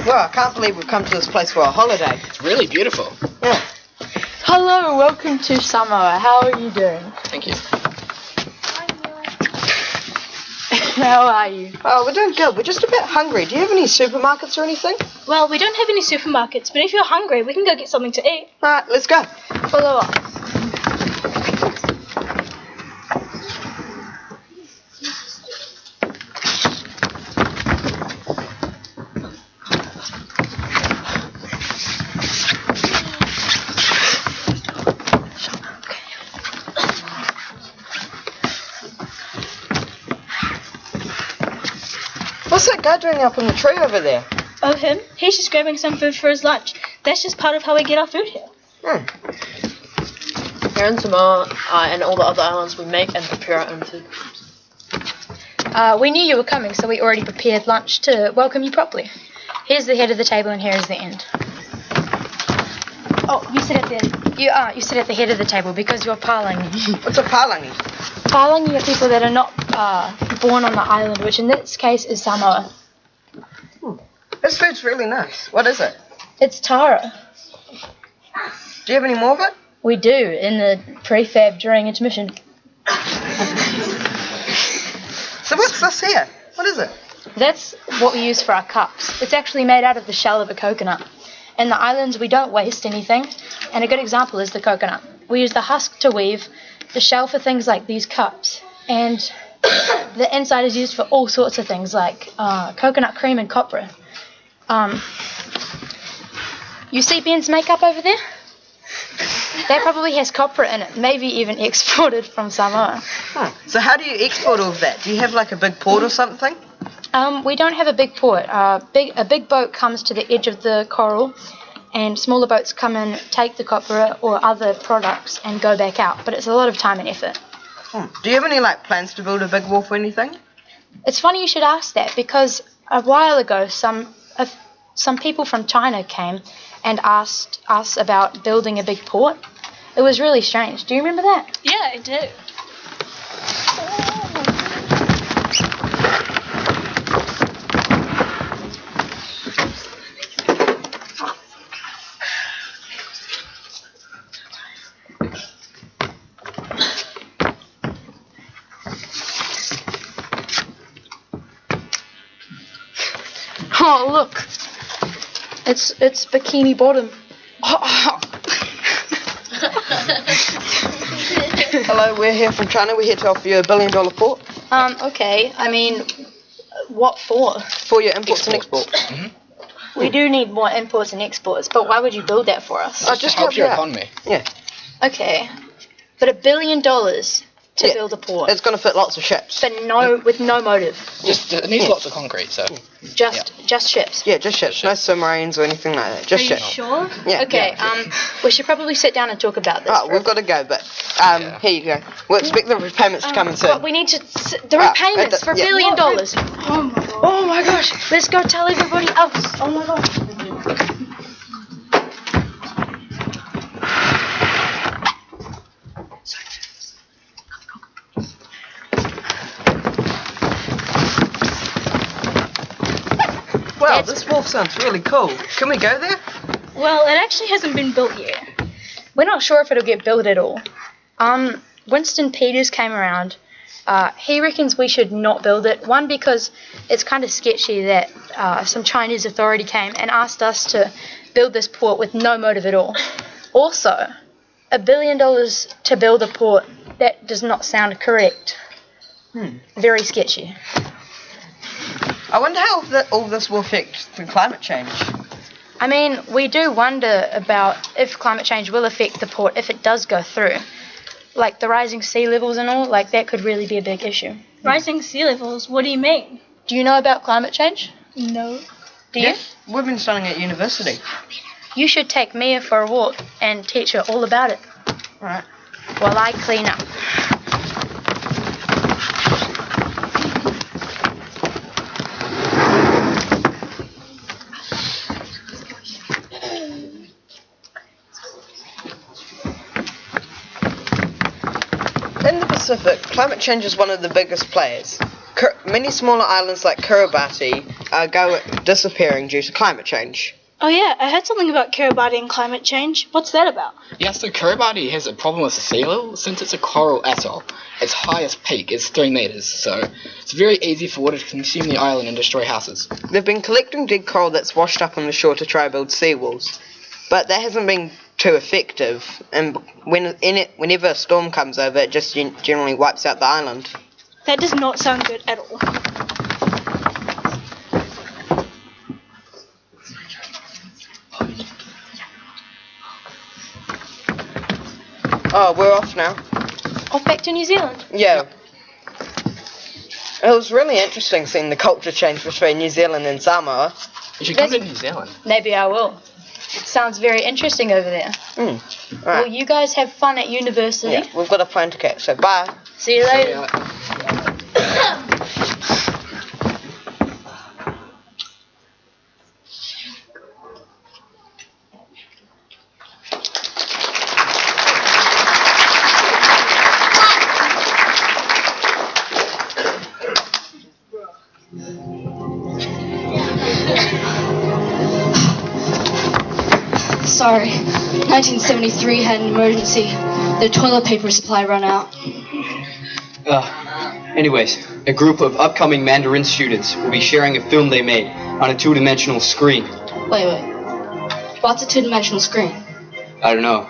Well, I can't believe we've come to this place for a holiday.
It's really beautiful.
Yeah.
Hello, welcome to Samoa. How are you doing?
Thank you.
How are you?
Oh, we're doing good. We're just a bit hungry. Do you have any supermarkets or anything?
Well, we don't have any supermarkets, but if you're hungry, we can go get something to eat.
Alright, let's go.
Follow us.
What's that guy doing up in the tree over there?
Oh, him? He's just grabbing some food for his lunch. That's just part of how we get our food here.
Here in Samoa and all the other islands, we make and prepare our own food.
We knew you were coming, so we already prepared lunch to welcome you properly. Here's the head of the table, and here is the end.
Oh, you sit at the
You sit at the head of the table because you're palangi.
What's a palangi?
Palangi are people that are not born on the island, which in this case is Samoa.
This food's really nice. What is it?
It's taro.
Do you have any more of it?
We do, in the prefab during intermission.
So what's this here? What is it?
That's what we use for our cups. It's actually made out of the shell of a coconut. In the islands, we don't waste anything, and a good example is the coconut. We use the husk to weave, the shell for things like these cups, and the inside is used for all sorts of things like coconut cream and copra. You see Ben's makeup over there? That probably has copra in it, maybe even exported from Samoa.
So how do you export all of that? Do you have like a big port or something?
We don't have a big port. A big boat comes to the edge of the coral, and smaller boats come in, take the copra or other products, and go back out. But it's a lot of time and effort.
Do you have any like plans to build a big wharf or anything?
It's funny you should ask that, because a while ago some people from China came and asked us about building a big port. It was really strange. Do you remember that?
Yeah, I do.
Oh, look. It's Bikini Bottom.
Hello, we're here from China. We're here to offer you $1 billion port.
Okay. I mean, what for?
For your imports and exports.
We do need more imports and exports, but why would you build that for us?
Just help your economy. Yeah.
Okay. But $1 billion to build a port.
It's going to fit lots of ships.
But with no motive.
It needs lots of concrete, so.
Just ships.
Yeah, just ships. No submarines or anything like that. Just ships.
Sure?
Yeah.
Okay. We should probably sit down and talk about this.
We've got to go, but here you go. We'll expect the repayments to come in soon.
But we need to the repayments for $1 billion.
Oh my gosh.
Let's go tell everybody else. Oh my gosh.
Wow, this wharf sounds really cool. Can we go there?
Well, it actually hasn't been built yet.
We're not sure if it'll get built at all. Winston Peters came around. He reckons we should not build it. One, because it's kind of sketchy that some Chinese authority came and asked us to build this port with no motive at all. Also, $1 billion to build a port, that does not sound correct. Very sketchy.
I wonder how all this will affect the climate change.
I mean, we do wonder about if climate change will affect the port if it does go through. Like the rising sea levels and all, like that could really be a big issue.
Rising sea levels? What do you mean?
Do you know about climate change?
No.
Do you?
We've been studying at university.
You should take Mia for a walk and teach her all about it.
Alright.
While I clean up.
In the Pacific, climate change is one of the biggest players. Many smaller islands like Kiribati go disappearing due to climate change.
Oh yeah, I heard something about Kiribati and climate change. What's that about?
Yeah, so Kiribati has a problem with sea level since it's a coral atoll. Its highest peak is 3 meters, so it's very easy for water to consume the island and destroy houses.
They've been collecting dead coral that's washed up on the shore to try build seawalls, but that hasn't been too effective, and whenever a storm comes over, it just generally wipes out the island.
That does not sound good at all.
Oh, we're off now.
Off back to New Zealand?
Yeah. It was really interesting seeing the culture change between New Zealand and Samoa.
You should come to New Zealand.
Maybe I will. It sounds very interesting over there.
Right.
Well, you guys have fun at university.
Yeah, we've got a plane to catch, so bye.
See you later.
sorry. 1973 had an emergency. Their toilet paper supply ran out.
Anyways, a group of upcoming Mandarin students will be sharing a film they made on a two-dimensional screen.
Wait. What's a two-dimensional screen?
I don't know.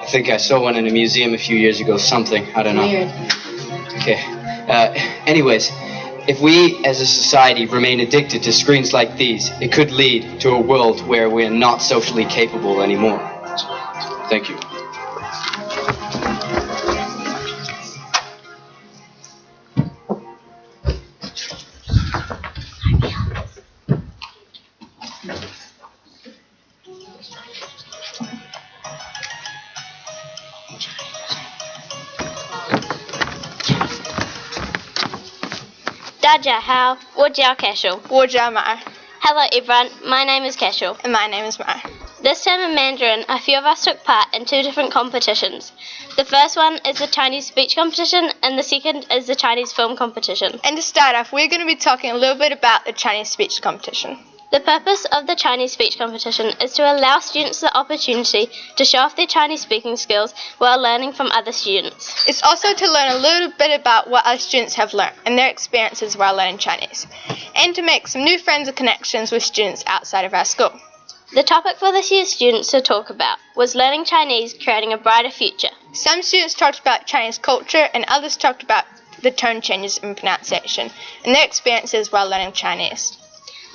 I think I saw one in a museum a few years ago. Something. I don't know.
Weird.
Okay. Anyways, if we as a society remain addicted to screens like these, it could lead to a world where we're not socially capable anymore. Thank you.
Dajahao, Wajao Casual.
Wajao Mar.
Hello everyone, my name is Casual.
And my name is Mar.
This term in Mandarin, a few of us took part in 2 different competitions. The first one is the Chinese speech competition, and the second is the Chinese film competition.
And to start off, we're going to be talking a little bit about the Chinese speech competition.
The purpose of the Chinese speech competition is to allow students the opportunity to show off their Chinese speaking skills while learning from other students.
It's also to learn a little bit about what other students have learned and their experiences while learning Chinese, and to make some new friends and connections with students outside of our school.
The topic for this year's students to talk about was learning Chinese, creating a brighter future.
Some students talked about Chinese culture and others talked about the tone changes in pronunciation and their experiences while learning Chinese.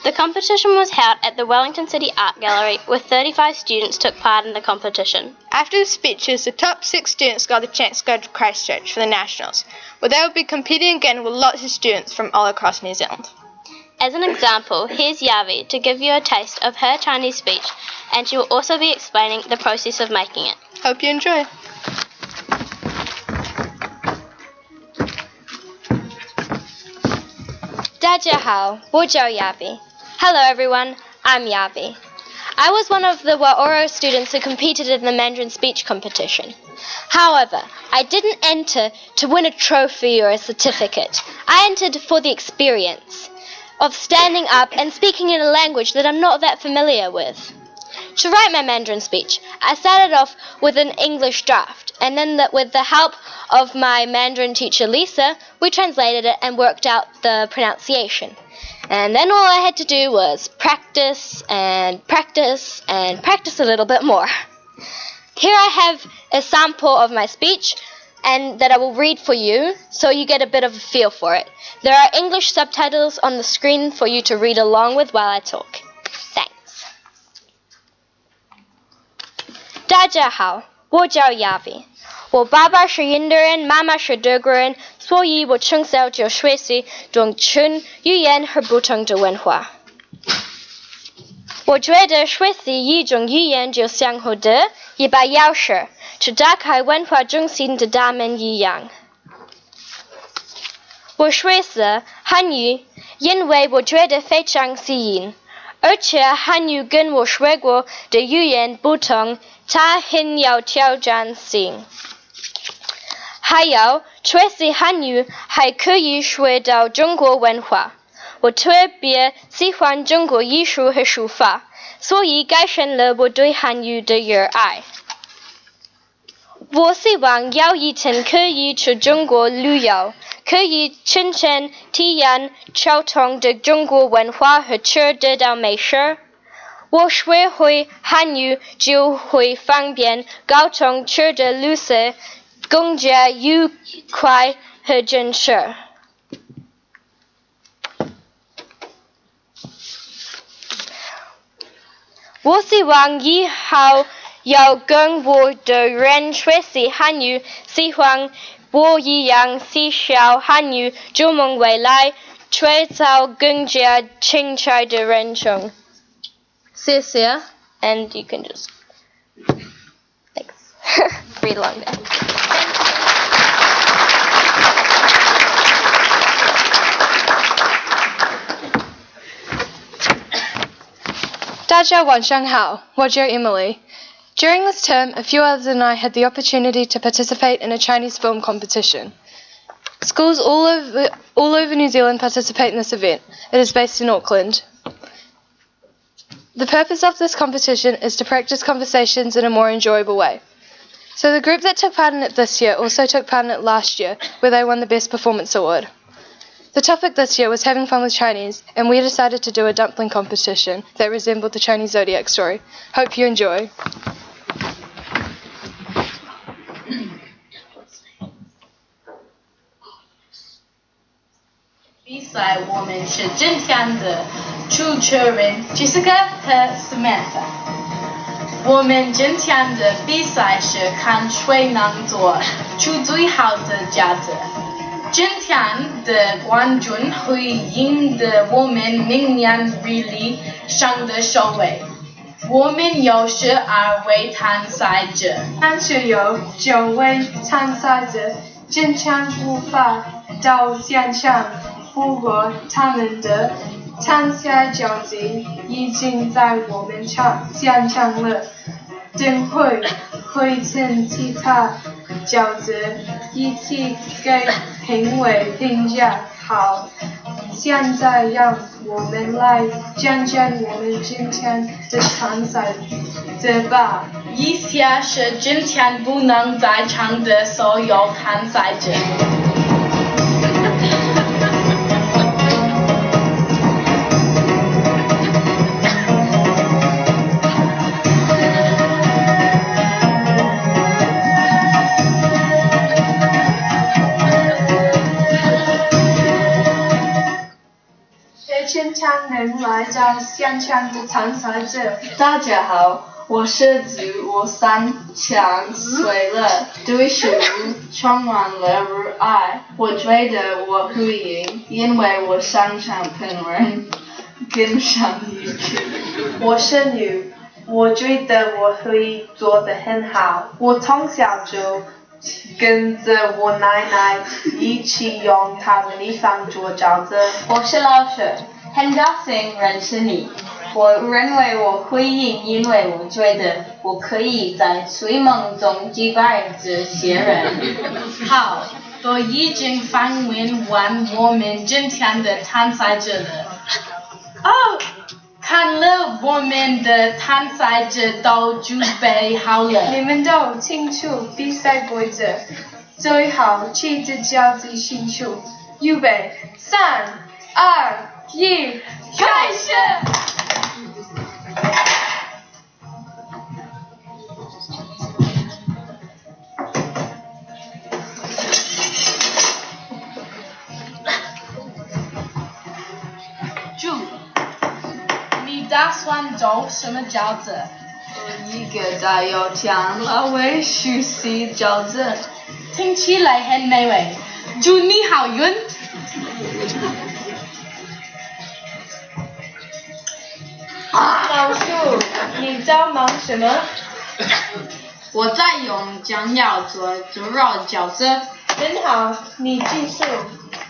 The competition was held at the Wellington City Art Gallery, where 35 students took part in the competition.
After the speeches, the top 6 students got the chance to go to Christchurch for the Nationals, where they will be competing again with lots of students from all across New Zealand.
As an example, here's Yavi to give you a taste of her Chinese speech, and she will also be explaining the process of making it.
Hope you enjoy.
大家好，我叫 Yavi. Hello everyone, I'm Yavi. I was one of the Waoro students who competed in the Mandarin speech competition. However, I didn't enter to win a trophy or a certificate. I entered for the experience of standing up and speaking in a language that I'm not that familiar with. To write my Mandarin speech, I started off with an English draft, and then with the help of my Mandarin teacher Lisa, we translated it and worked out the pronunciation. And then all I had to do was practice and practice and practice a little bit more. Here I have a sample of my speech and that I will read for you so you get a bit of a feel for it. There are English subtitles on the screen for you to read along with while I talk. Thanks. 大家好，我叫 Yavi。我爸爸是印度人，妈妈是德国人，所以我从小就学习中文语言和不同的文化。我觉得学习一种语言就像获得一把钥匙，去打开文化中心的大门一样。我学习汉语，因为我觉得非常吸引，而且汉语跟我学过的语言不同，它很有挑战性。还有，学习汉语还可以学到中国文化。我特别喜欢中国艺术和书法，所以改善了我对汉语的热爱。我希望有一天可以去中国旅游，可以亲身体验传统的中国文化和吃得到美食。我学会汉语就会方便沟通吃的路线，更加愉快和真实。我希望以后有跟我的人学习汉语，希望我一样喜笑汉语，祝梦未来创造更加精彩的人生。谢谢 and you can just thanks read along there.
大家晚上好，我叫 Emily. During this term, a few others and I had the opportunity to participate in a Chinese film competition. Schools all over New Zealand participate in this event. It is based in Auckland. The purpose of this competition is to practice conversations in a more enjoyable way. So the group that took part in it this year also took part in it last year, where they won the Best Performance Award. The topic this year was having fun with Chinese, and we decided to do a dumpling competition that resembled the Chinese zodiac story. Hope you enjoy.
比赛我们是今天的主持人 Jessica 和 Samantha。我们今天的比赛是看谁能做出最好的夹子。今天的观众会赢得我们明年日历上的首位。我们有12位参赛者，
但是有9位参赛者今天无法到现场。不过，他们的参赛交集已经在我们现场了。等会会请其他角色一起给评委评价。好，现在让我们来讲讲我们今天的参赛者吧。
以下是今天不能在场的所有参赛者。
今天能来到现场的参赛者，
大家好，我是子，我3岁了，对食物充满了热爱。我觉得我会赢，因为我擅长评论，跟上YouTube。
我是女，我觉得我会做得很好。我从小就跟着我奶奶一起用他们的饭做饺子。
我是老师。很高兴认识你，我认为我会赢，因为我觉得我可以在睡梦中击败这些人。
好，我已经访问完我们今天的参赛者了。哦，看了我们的参赛者都准备好了。
你们都清楚比赛规则，最好记得饺子清楚。预备，3、2、1，开始！
猪，你打算做什么饺子？
一个带有甜辣味熟悉饺子，
听起来很美味。祝你好运！
老鼠，你在忙什么？
我在用酱料做猪肉饺子。
很好，你继续。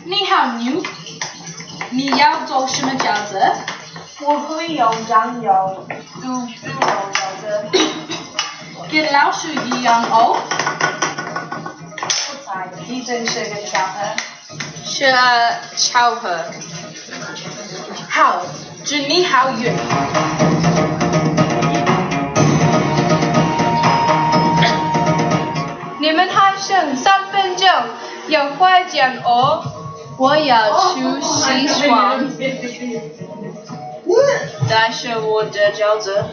你好牛，你要做什么饺子？
我会用酱油煮猪肉饺子。
跟老鼠一样哦。
不猜，一定是个巧合。
是巧合。
好，祝你好运。
你们还剩3分钟，要快点哦！
我要去洗床。
再是我的饺子。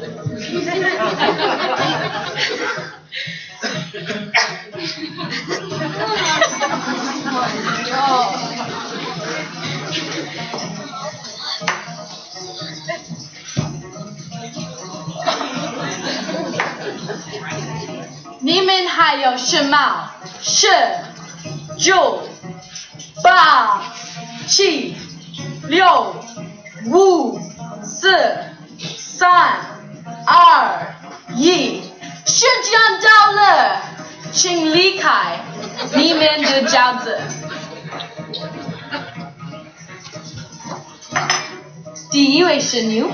你们还有什么？10、9、8、7、6、5、4、3、2、1，时间到了，请离开你们的饺子。第一位是牛。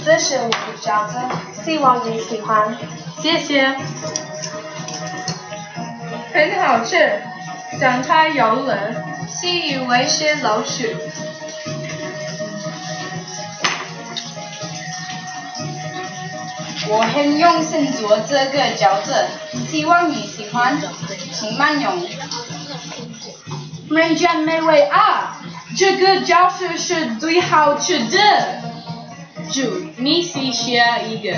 这是我的饺子，希望你喜欢。
谢谢。
很好吃，但太油了，是因为是老鼠。
我很用心做这个角色，希望你喜欢，请慢用。人间美味啊，这个角色是最好吃的。祝你是下一个。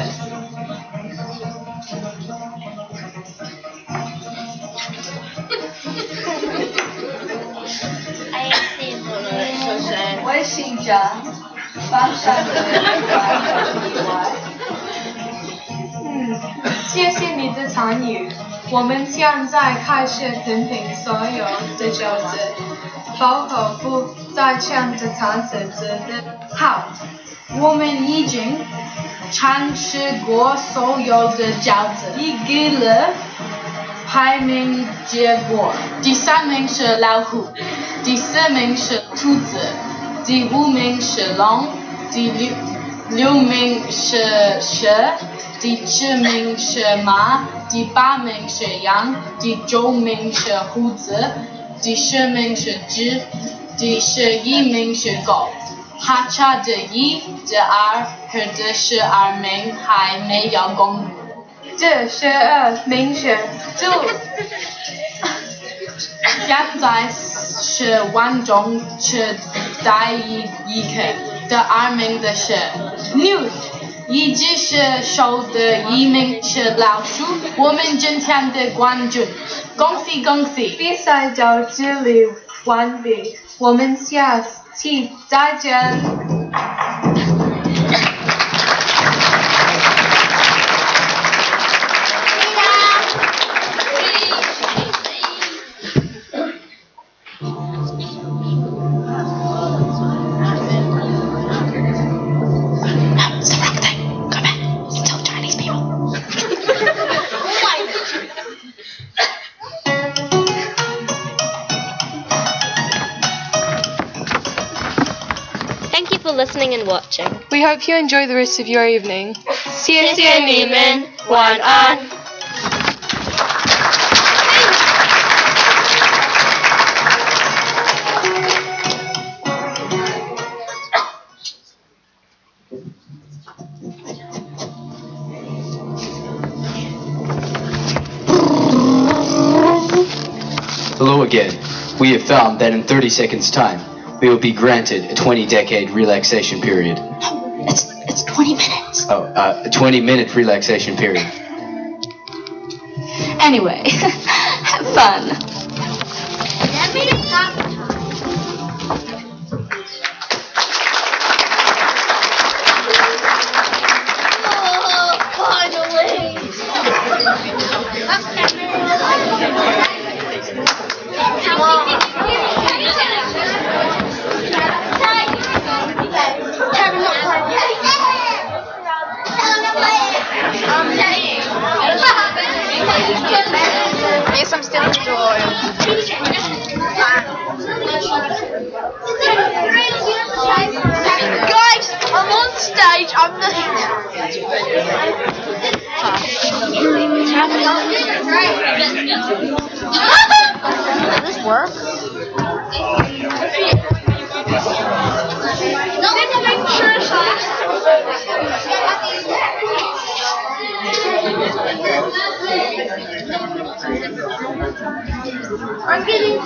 微信上放上的意外。谢谢你的参与。我们现在开始评评所有的角色，包括不在场的参赛者的。好，我们已经尝试过所有的角色，已给了排名结果。第3名是老虎，第4名是兔子，第5名是龙，第6名是蛇，第7名是马，第8名是羊，第9名是猴子，第10名是鸡，第11名是狗。还差的1、的2和的12名还没有公布。这12名选就现在是观众是第一个，第2名的是牛，一直是手的1名是老鼠。我们今天的冠军，恭喜恭喜！比赛到这里完毕，我们下期再见。
Thank you for listening and watching.
We hope you enjoy the rest of your evening.
谢谢你们，晚安。
Hello again. We have found that in 30 seconds' time, we will be granted a 20-decade relaxation period.
It's 20 minutes.
Oh, a 20-minute relaxation period.
Anyway, have fun.
Yes, I'm still enjoying. Guys, I'm on stage. I'm the. Does this work? I'm getting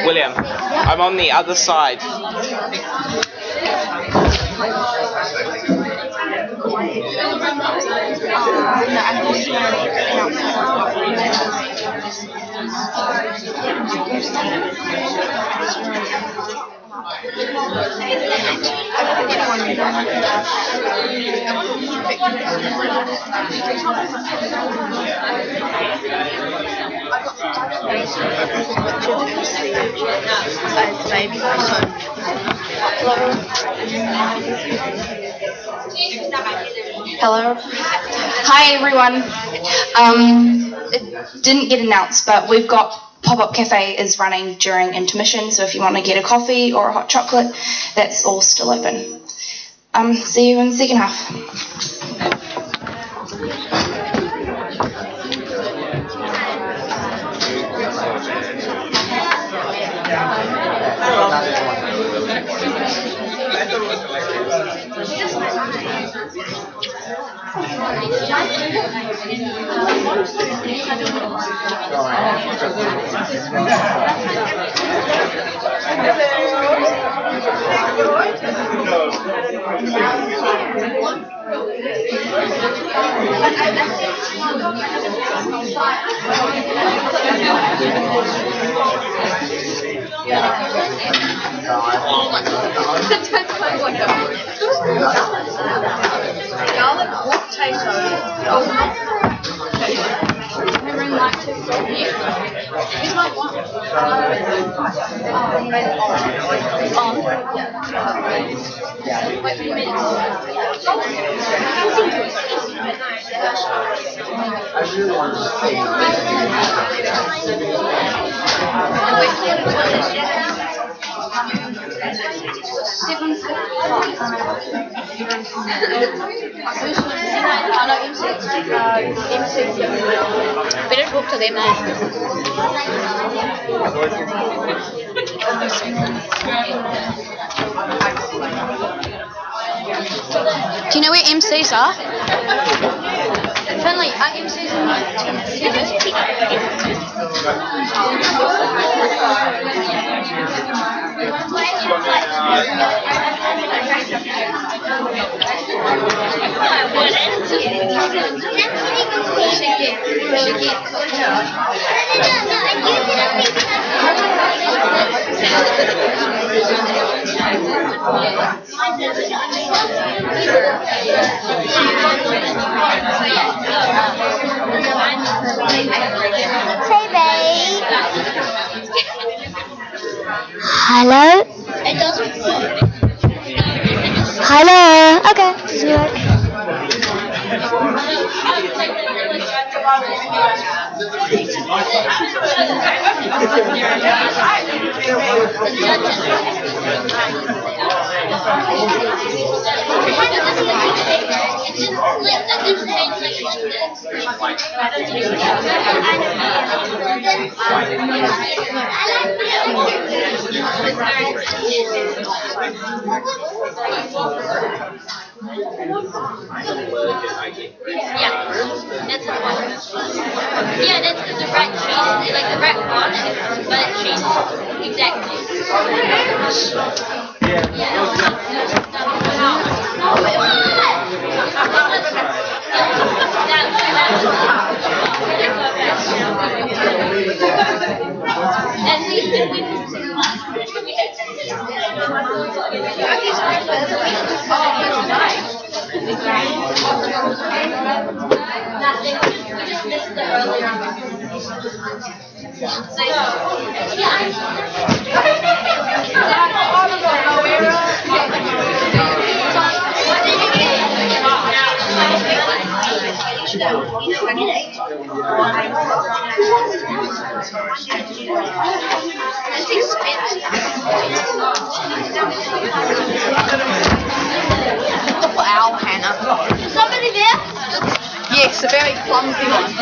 William, I'm on the other side.
Hello. Hi everyone. It didn't get announced, but we've got pop-up cafe is running during intermission, so if you want to get a coffee or a hot chocolate, that's all still open. See you in the second half.
Better talk to them now.
Do you know where MCs are?
Finley, are MCs
Hello?
It doesn't work.
Hello? Okay.
Yeah, that's because the rat cheese, like the rat won it, but it's cheese. Exactly. Wow.
very clumsy one.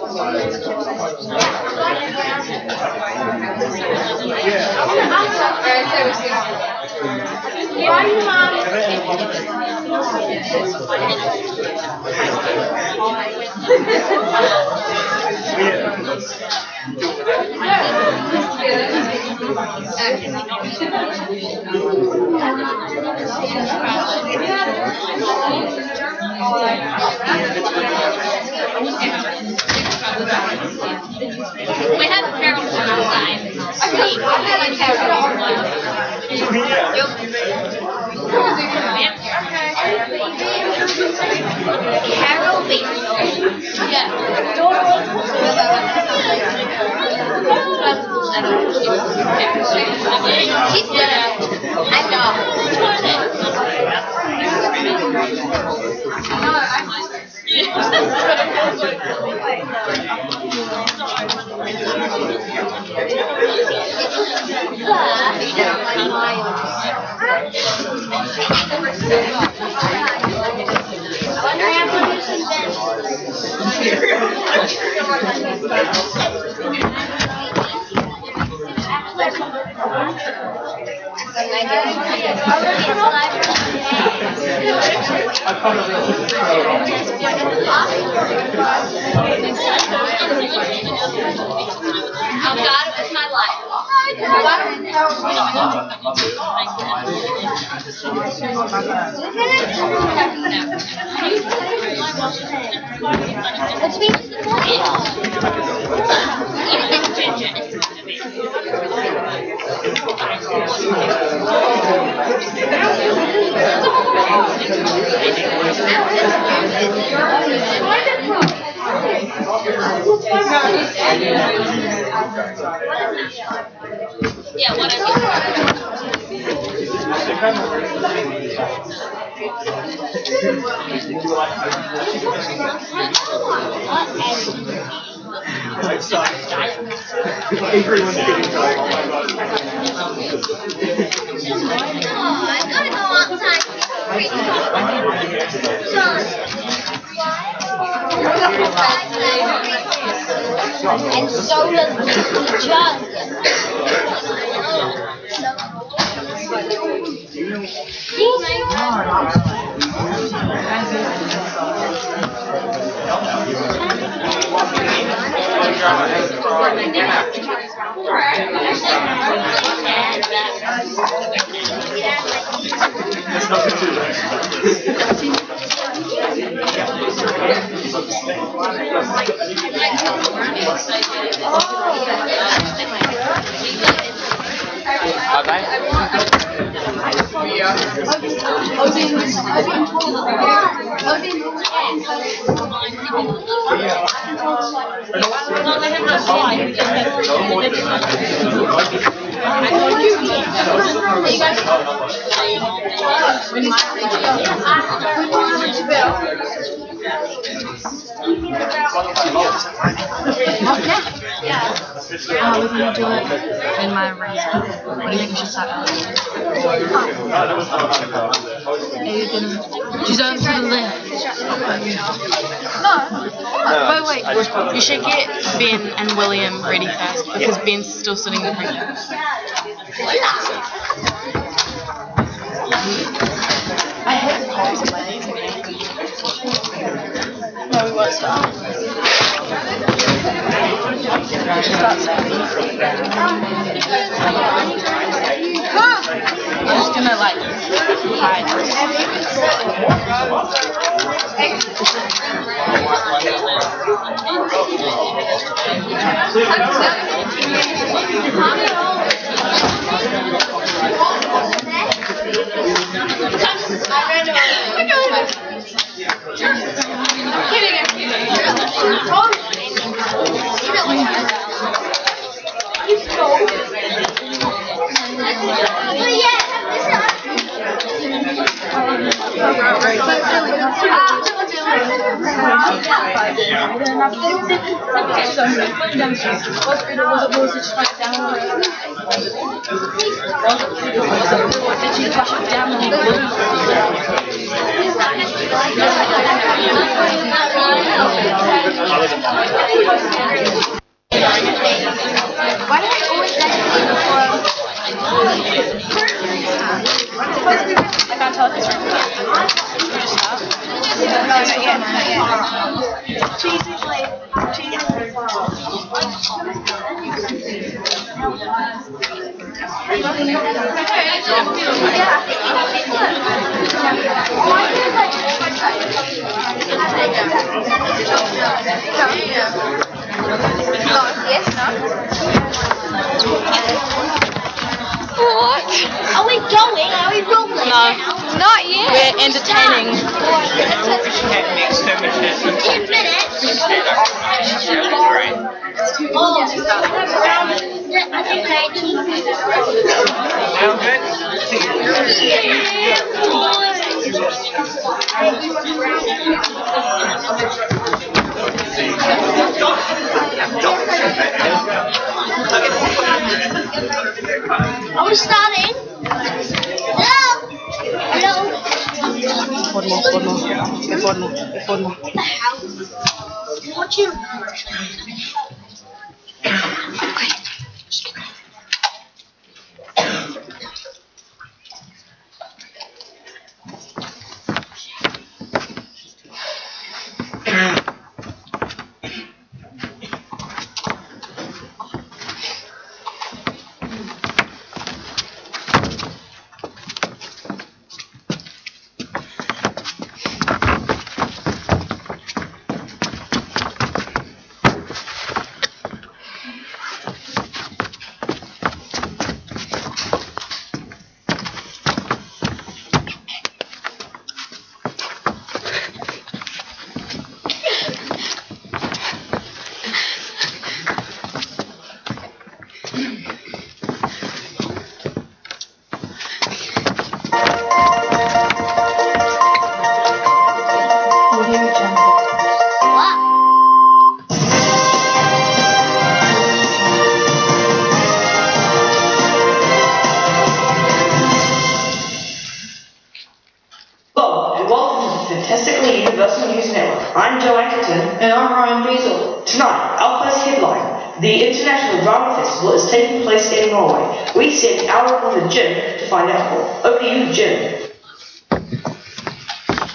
We have Carol on our side. Carol She's good. I Oh God, it was my Yeah, what is
And so does the jug.
Oh, we're gonna do it in my room. What do you think we should start? She's over to the left. No. Wait. You should get Ben and William ready first because Ben's still sitting in the room. I hate the calls of ladies. No, we won't start. I'm just gonna like hide. Did you flush it down the blue?
Why do I always like to be before?
I can't tell if it's right.
Not yet. Cheese
What? Are we going? Are we rolling?
No.
Not yet.
We're entertaining.
10 minutes. I think 19. Are we starting? Hello? Hello?
One more.
What you?
Fantastically Universal News Network. I'm Joe Atkinson. And I'm Ryan Beazle. Tonight, our first headline. The International Drama Festival is taking place in Norway. We sent our reporter Jim to find out more. Over to you, Jim.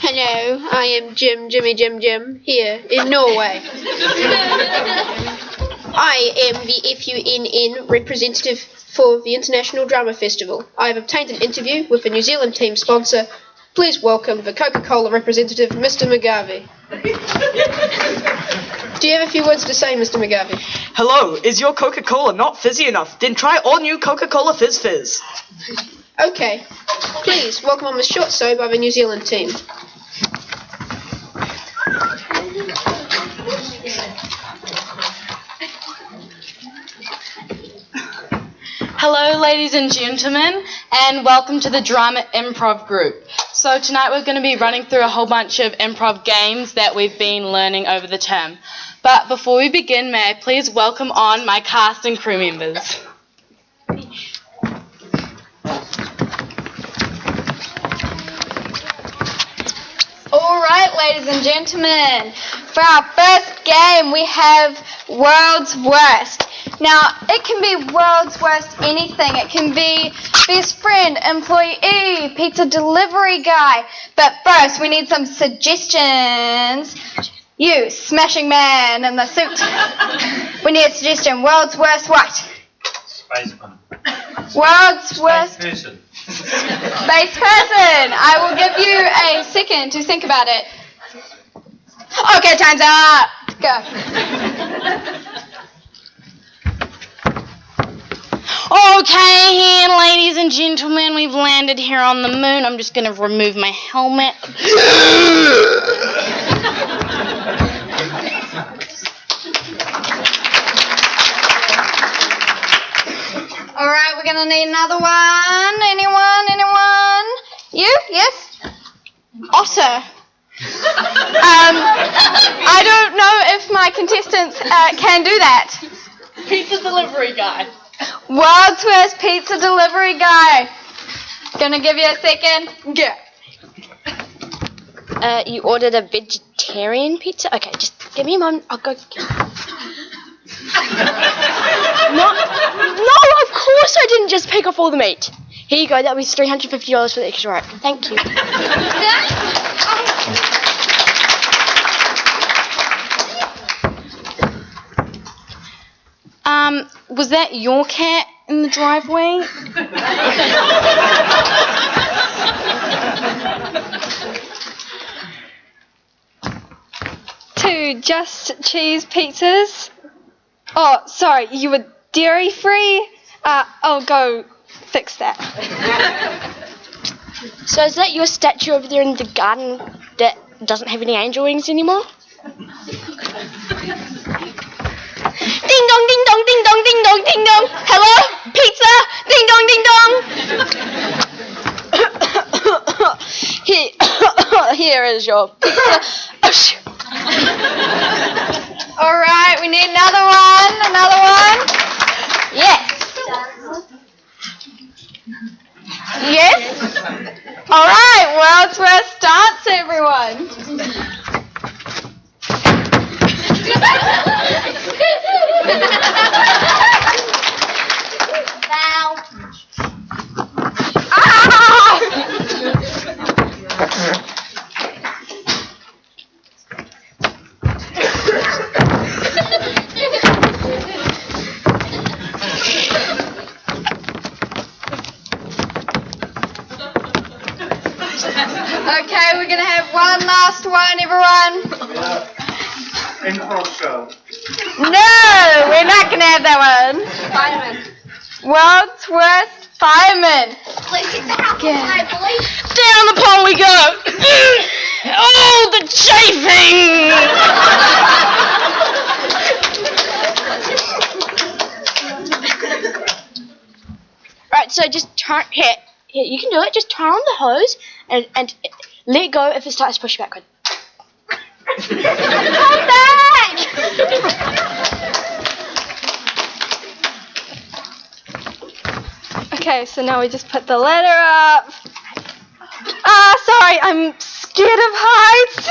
Hello, I am Jim here in Norway. I am the FUNN representative for the International Drama Festival. I have obtained an interview with the New Zealand team sponsor. Please welcome the Coca-Cola representative, Mr. McGarvey. Do you have a few words to say, Mr. McGarvey?
Hello, is your Coca-Cola not fizzy enough? Then try all new Coca-Cola Fizz Fizz.
Okay, please welcome on the short sew by the New Zealand team.
Hello, ladies and gentlemen, and welcome to the Drama Improv Group. So tonight we're going to be running through a whole bunch of improv games that we've been learning over the term. But before we begin, may I please welcome on my cast and crew members.
All right, ladies and gentlemen, for our first game we have World's Worst. Now, it can be world's worst anything. It can be best friend, employee, pizza delivery guy. But first, we need some suggestions. You, smashing man in the suit. We need a suggestion. World's worst what?
Spaceman.
World's worst
Space person.
space person. I will give you a second to think about it. Okay, time's up. Go.
Okay, and ladies and gentlemen, we've landed here on the moon. I'm just going to remove my helmet.
All right, we're going to need another one. Anyone? You? Yes? Otter. I don't know if my contestants can do that.
Pizza delivery guy.
World's worst pizza delivery guy. Gonna give you a second. Go. You ordered a vegetarian pizza? Okay, just give me a moment. I'll go get it. No, of course I didn't just pick off all the meat. Here you go, that was $350 for the extra right. Thank you. Was that your cat in the driveway? Two just cheese pizzas. Oh, sorry, you were dairy free? I'll go fix that. So is that your statue over there in the garden that doesn't have any angel wings anymore? Ding dong, ding dong, ding dong, ding dong, ding dong. Hello? Pizza? Ding dong, ding dong. Here is your pizza. Oh, shoot. Alright, we need another one. Yes. Yes? Alright, world's worst dance, everyone. Okay, we're gonna have one last one, everyone.
Improv show.
No, we're not gonna have that one.
Fireman.
World's worst fireman.
Let's get the house on fire, boys.
Down the pole we go. Oh, the chafing. Right, so just turn here. Here, you can do it. Just turn on the hose and let it go if it starts to push you backward. Come back! Okay, so now we just put the ladder up. Sorry, I'm scared of heights.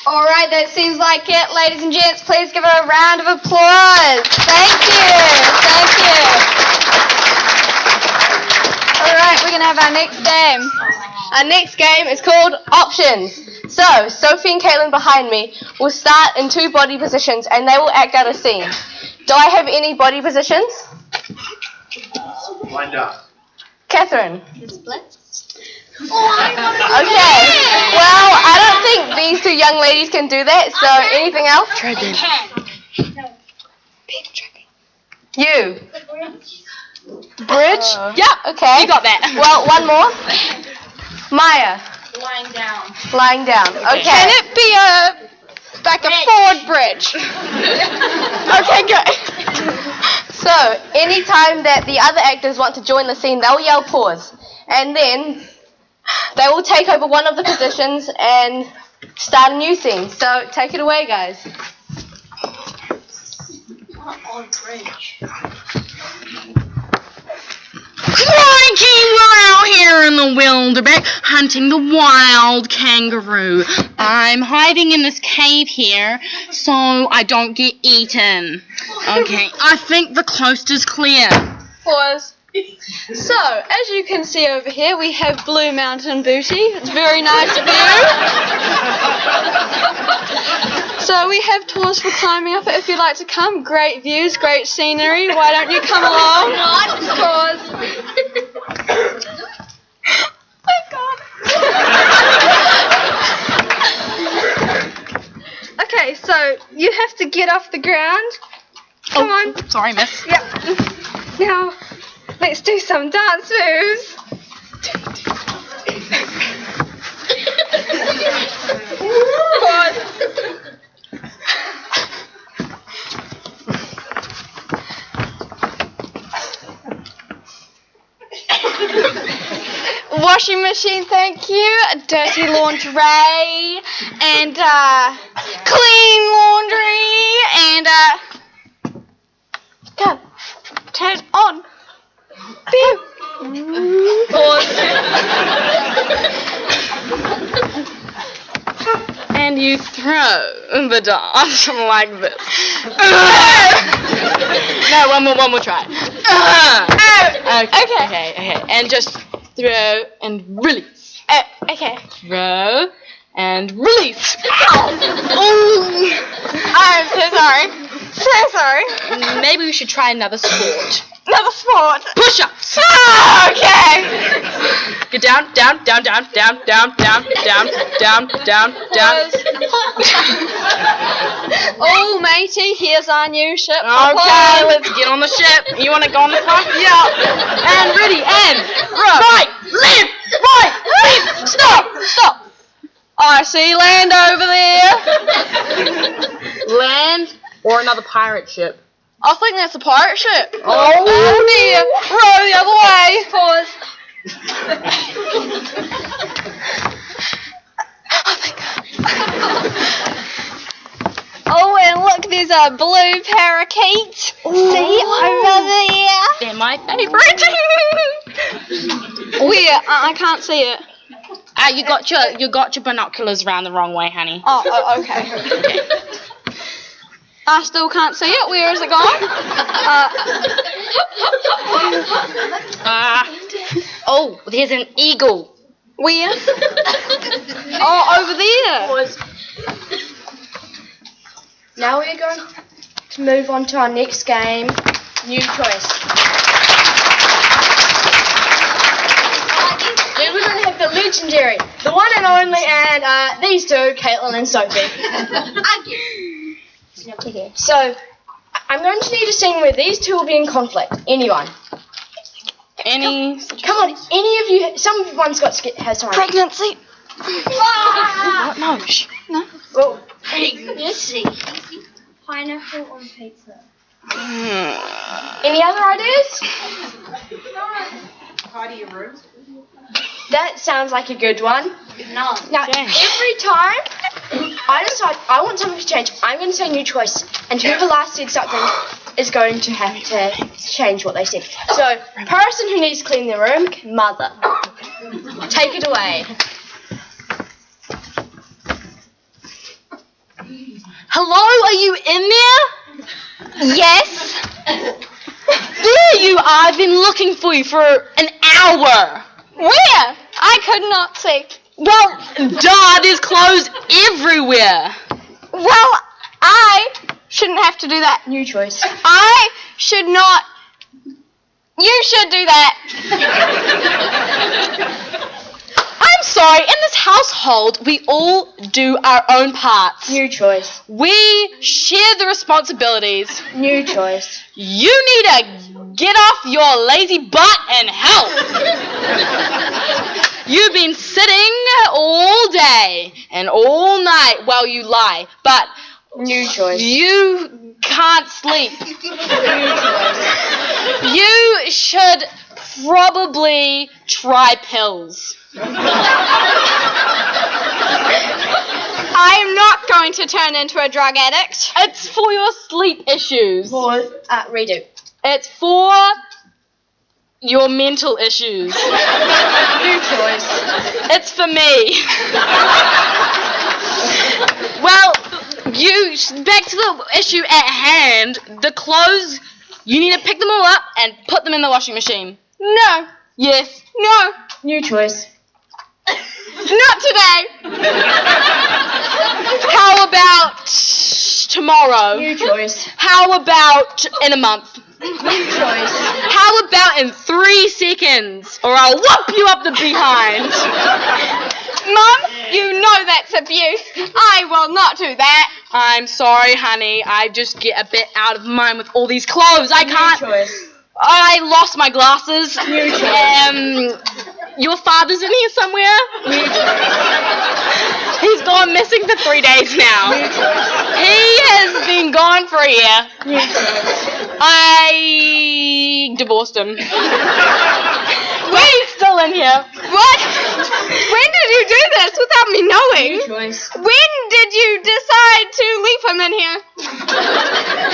Alright, that seems like it. Ladies and gents, please give her a round of applause. Thank you. Alright, we're going to have our next game. Our next game is called Options. So, Sophie and Caitlin behind me will start in two body positions and they will act out a scene. Do I have any body positions?
Wind up.
Catherine.
Splits.
Okay. Well, I don't think these two young ladies can do that, so anything else?
Try this.
You. Bridge? Yeah, okay. You got that. Well, one more. Maya.
Lying down.
Lying down. Okay. Can it be a forward bridge? Okay, good. So, anytime that the other actors want to join the scene, they'll yell pause. And then they will take over one of the positions and start a new scene. So, take it away, guys.
Crikey, we're out here in the wildebeest hunting the wild kangaroo. I'm hiding in this cave here so I don't get eaten. Okay, I think the coast is clear.
Pause. So, as you can see over here, we have Blue Mountain Booty. It's very nice of you. So we have tours for climbing up it if you'd like to come. Great views, great scenery. Why don't you come along? Pause. Okay, so you have to get off the ground. Come on.
Sorry, miss.
Yep. Now, let's do some dance moves.
Washing machine, thank you. Dirty lingerie and clean laundry and go. Turn on. Pew.
Pause. And you throw the dart like this. No, one more try. Okay. And just throw and release.
Okay.
Throw and release.
Ow! I'm so sorry. So sorry.
Maybe we should try another sport.
Another sport.
Push-ups.
Oh, okay.
Get down.
Oh, matey, here's our new ship.
Okay, let's get on the ship. You want to go on the front? Yeah. And ready, and right, left, stop.
I see land over there.
Land or another pirate ship?
I think that's a pirate ship.
Oh
dear. Row the other way.
Pause. Oh, and look, there's a blue parakeet. See over there?
They're my favourite.
Where? I can't see it.
You got your binoculars round the wrong way, honey.
Oh, okay. I still can't see it. Where is it gone?
Oh, there's an eagle.
Where? Oh, over there.
Now we're going to move on to our next game, New Choice. Then we're going to have the legendary, the one and only, and these two, Caitlin and Sophie. Okay, so I'm going to need a scene where these two will be in conflict. Anyone? Come on, any of you. Someone's got has some.
Pregnancy.
No.
No.
Well, pregnancy. Pineapple on pizza. Any other ideas?
Party your room.
That sounds like a good one.
No.
Now, every time I decide I want something to change, I'm going to say New Choice, and whoever last said something is going to have to change what they said. So, person who needs to clean their room, mother. Take it away.
Hello, are you in there?
Yes.
There you are. I've been looking for you for an hour.
Where? I could not see.
Well, duh, there's clothes everywhere.
Well, I shouldn't have to do that.
New Choice.
I should not. You should do that.
I'm sorry, in this household, we all do our own parts.
New Choice.
We share the responsibilities.
New Choice.
You need to get off your lazy butt and help. You've been sitting all day and all night while you lie, but
New Choice.
You can't sleep.
New Choice.
You should probably try pills.
I am not going to turn into a drug addict.
It's for your sleep issues.
Redo.
It's for your mental issues.
New Choice.
It's for me. Well, back to the issue at hand. The clothes, you need to pick them all up and put them in the washing machine.
No.
Yes.
No.
New Choice.
Not today.
How about tomorrow?
New Choice.
How about in a month?
New Choice.
How about in 3 seconds? Or I'll whoop you up the behind.
Mum, you know that's abuse. I will not do that.
I'm sorry, honey. I just get a bit out of mind with all these clothes. I can't.
New Choice.
I lost my glasses.
New Choice.
Your father's in here somewhere?
New Choice.
He's gone missing for 3 days now.
New Choice.
He has been gone for a year.
New Choice.
I divorced him. He's still in here.
What? When did you do this without me knowing?
New Choice.
When did you decide to leave him in here?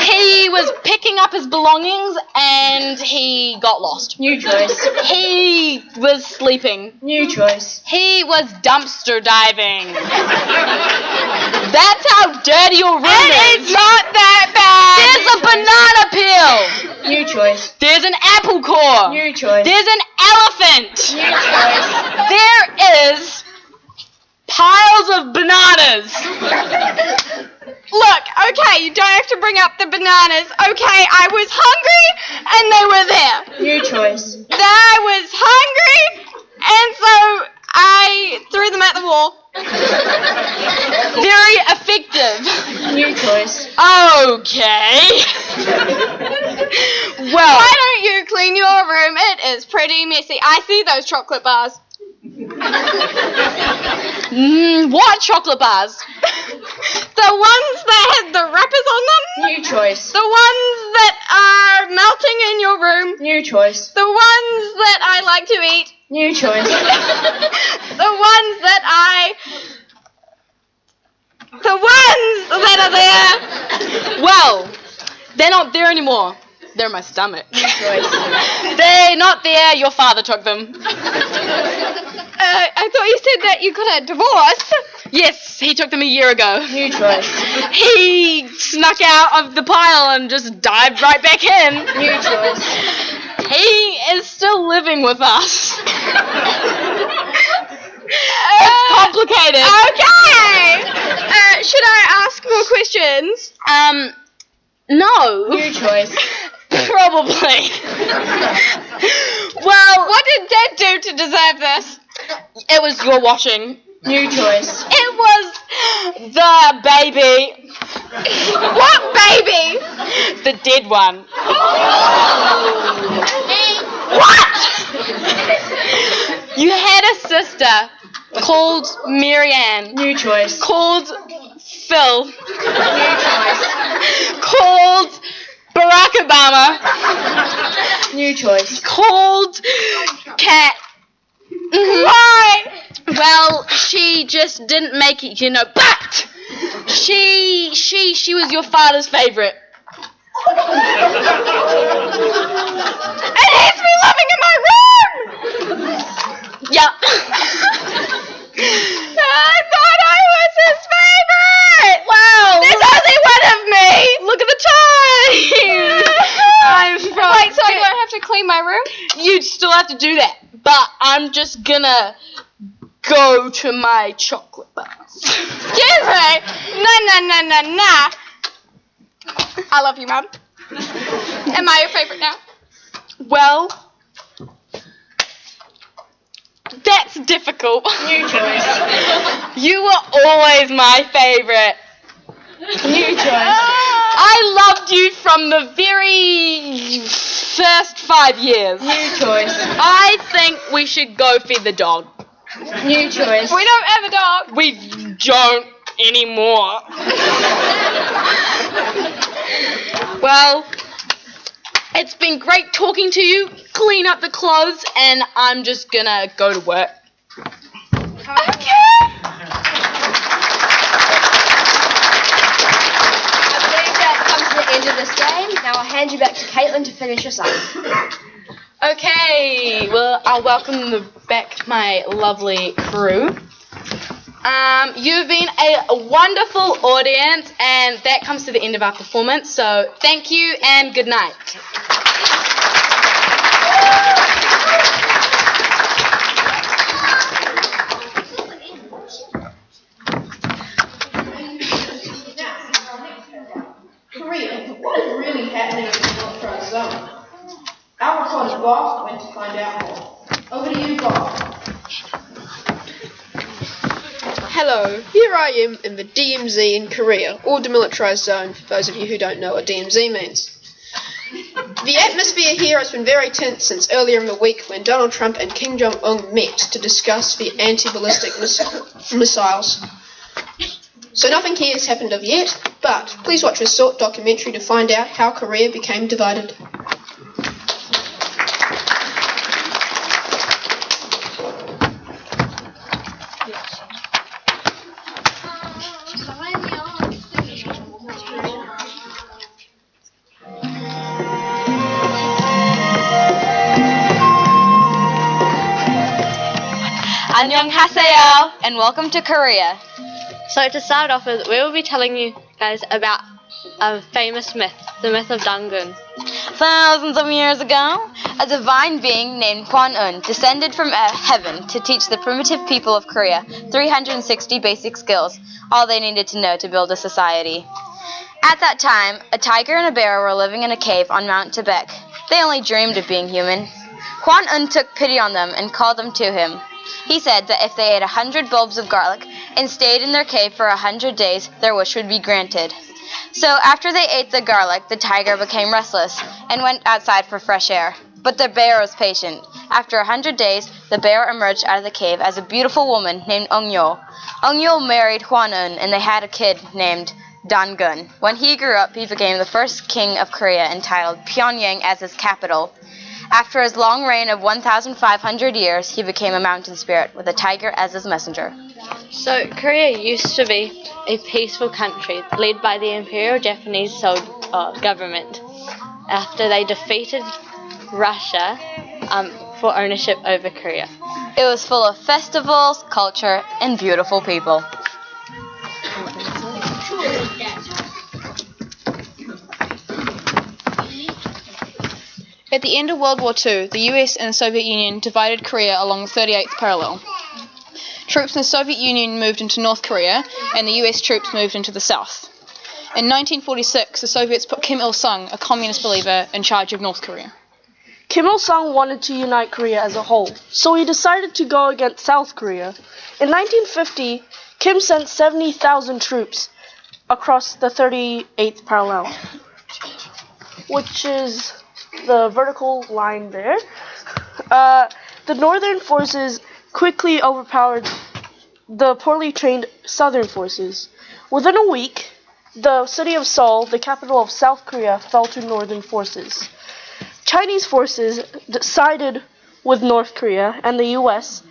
He was picking up his his belongings and he got lost.
New choice.
He was sleeping.
New choice.
He was dumpster diving. That's how dirty your room is.
It's not that bad.
There's a banana peel.
New choice.
There's an apple core.
New choice.
There's an elephant.
New choice.
There is piles of bananas.
Look, okay, you don't have to bring up the bananas. Okay, I was hungry and they were there.
New choice.
I was hungry and so I threw them at the wall.
Very effective.
New choice.
Okay. Well,
why don't you clean your room? It is pretty messy. I see those chocolate bars.
What chocolate bars?
The ones that have the wrappers on them.
New choice.
The ones that are melting in your room.
New choice.
The ones that I like to eat.
New choice.
The ones that are there.
Well, they're not there anymore. They're in my stomach.
New choice.
They're not there. Your father took them.
I thought you said that you got a divorce.
Yes, he took them a year ago.
New choice.
He snuck out of the pile and just dived right back in.
New choice.
He is still living with us. It's complicated.
Okay. Should I ask more questions?
No.
New choice.
Probably. Well,
what did Dad do to deserve this?
It was your washing.
New choice.
It was the baby.
What baby?
The dead one.
What?
You had a sister called Marianne.
New choice.
Called Phil.
New choice.
Called Barack Obama.
New choice.
Called Cat.
Why?
Well, she just didn't make it, but she was your father's favorite.
And he's been living in my room!
Yeah.
I thought I was his favorite!
Wow.
There's only one of me!
Look at the time!
Wait, so I don't have to clean my room?
You'd still have to do that, but I'm just gonna go to my chocolate bars.
Excuse me! Nah. I love you, Mum. Am I your favorite now?
Well, that's difficult.
New choice.
You were always my favorite.
New choice.
I loved you from the very first 5 years.
New choice.
I think we should go feed the dog.
New choice.
We don't have a dog.
We don't anymore. Well, it's been great talking to you. Clean up the clothes, and I'm just gonna go to work.
Okay.
End of this game. Now I'll hand you back to Caitlin to finish us up.
Okay, well, I'll welcome back my lovely crew. You've been a wonderful audience, and that comes to the end of our performance, so thank you and good night.
Korea, what is really happening in the militarized zone? Our reporter Bob went to find out more. Over to you, Bob.
Hello, here I am in the DMZ in Korea, or Demilitarized Zone, for those of you who don't know what DMZ means. The atmosphere here has been very tense since earlier in the week when Donald Trump and Kim Jong-un met to discuss the anti-ballistic missiles. So nothing here has happened of yet, but please watch this short documentary to find out how Korea became divided.
Annyeonghaseyo, and welcome to Korea.
So to start off with, we will be telling you guys about a famous myth, the myth of Dangun.
Thousands of years ago, a divine being named Kwan-un descended from heaven to teach the primitive people of Korea 360 basic skills, all they needed to know to build a society. At that time, a tiger and a bear were living in a cave on Mount Tibet. They only dreamed of being human. Kwan-un took pity on them and called them to him. He said that if they ate 100 bulbs of garlic and stayed in their cave for 100 days, their wish would be granted. So after they ate the garlic, the tiger became restless and went outside for fresh air. But the bear was patient. After 100 days, the bear emerged out of the cave as a beautiful woman named Ongyo. Ongyo married Kwan-un and they had a kid named Dangun. When he grew up, he became the first king of Korea, entitled Pyongyang as his capital. After his long reign of 1,500 years, he became a mountain spirit with a tiger as his messenger.
So Korea used to be a peaceful country led by the Imperial Japanese government after they defeated Russia for ownership over Korea.
It was full of festivals, culture, and beautiful people.
At the end of World War II, the US and the Soviet Union divided Korea along the 38th parallel. Troops in the Soviet Union moved into North Korea, and the US troops moved into the south. In 1946, the Soviets put Kim Il-sung, a communist believer, in charge of North Korea.
Kim Il-sung wanted to unite Korea as a whole, so he decided to go against South Korea. In 1950, Kim sent 70,000 troops across the 38th parallel, which is the vertical line there. The northern forces quickly overpowered the poorly trained southern forces. Within a week, the city of Seoul, the capital of South Korea, fell to northern forces. Chinese forces sided with North Korea, and the US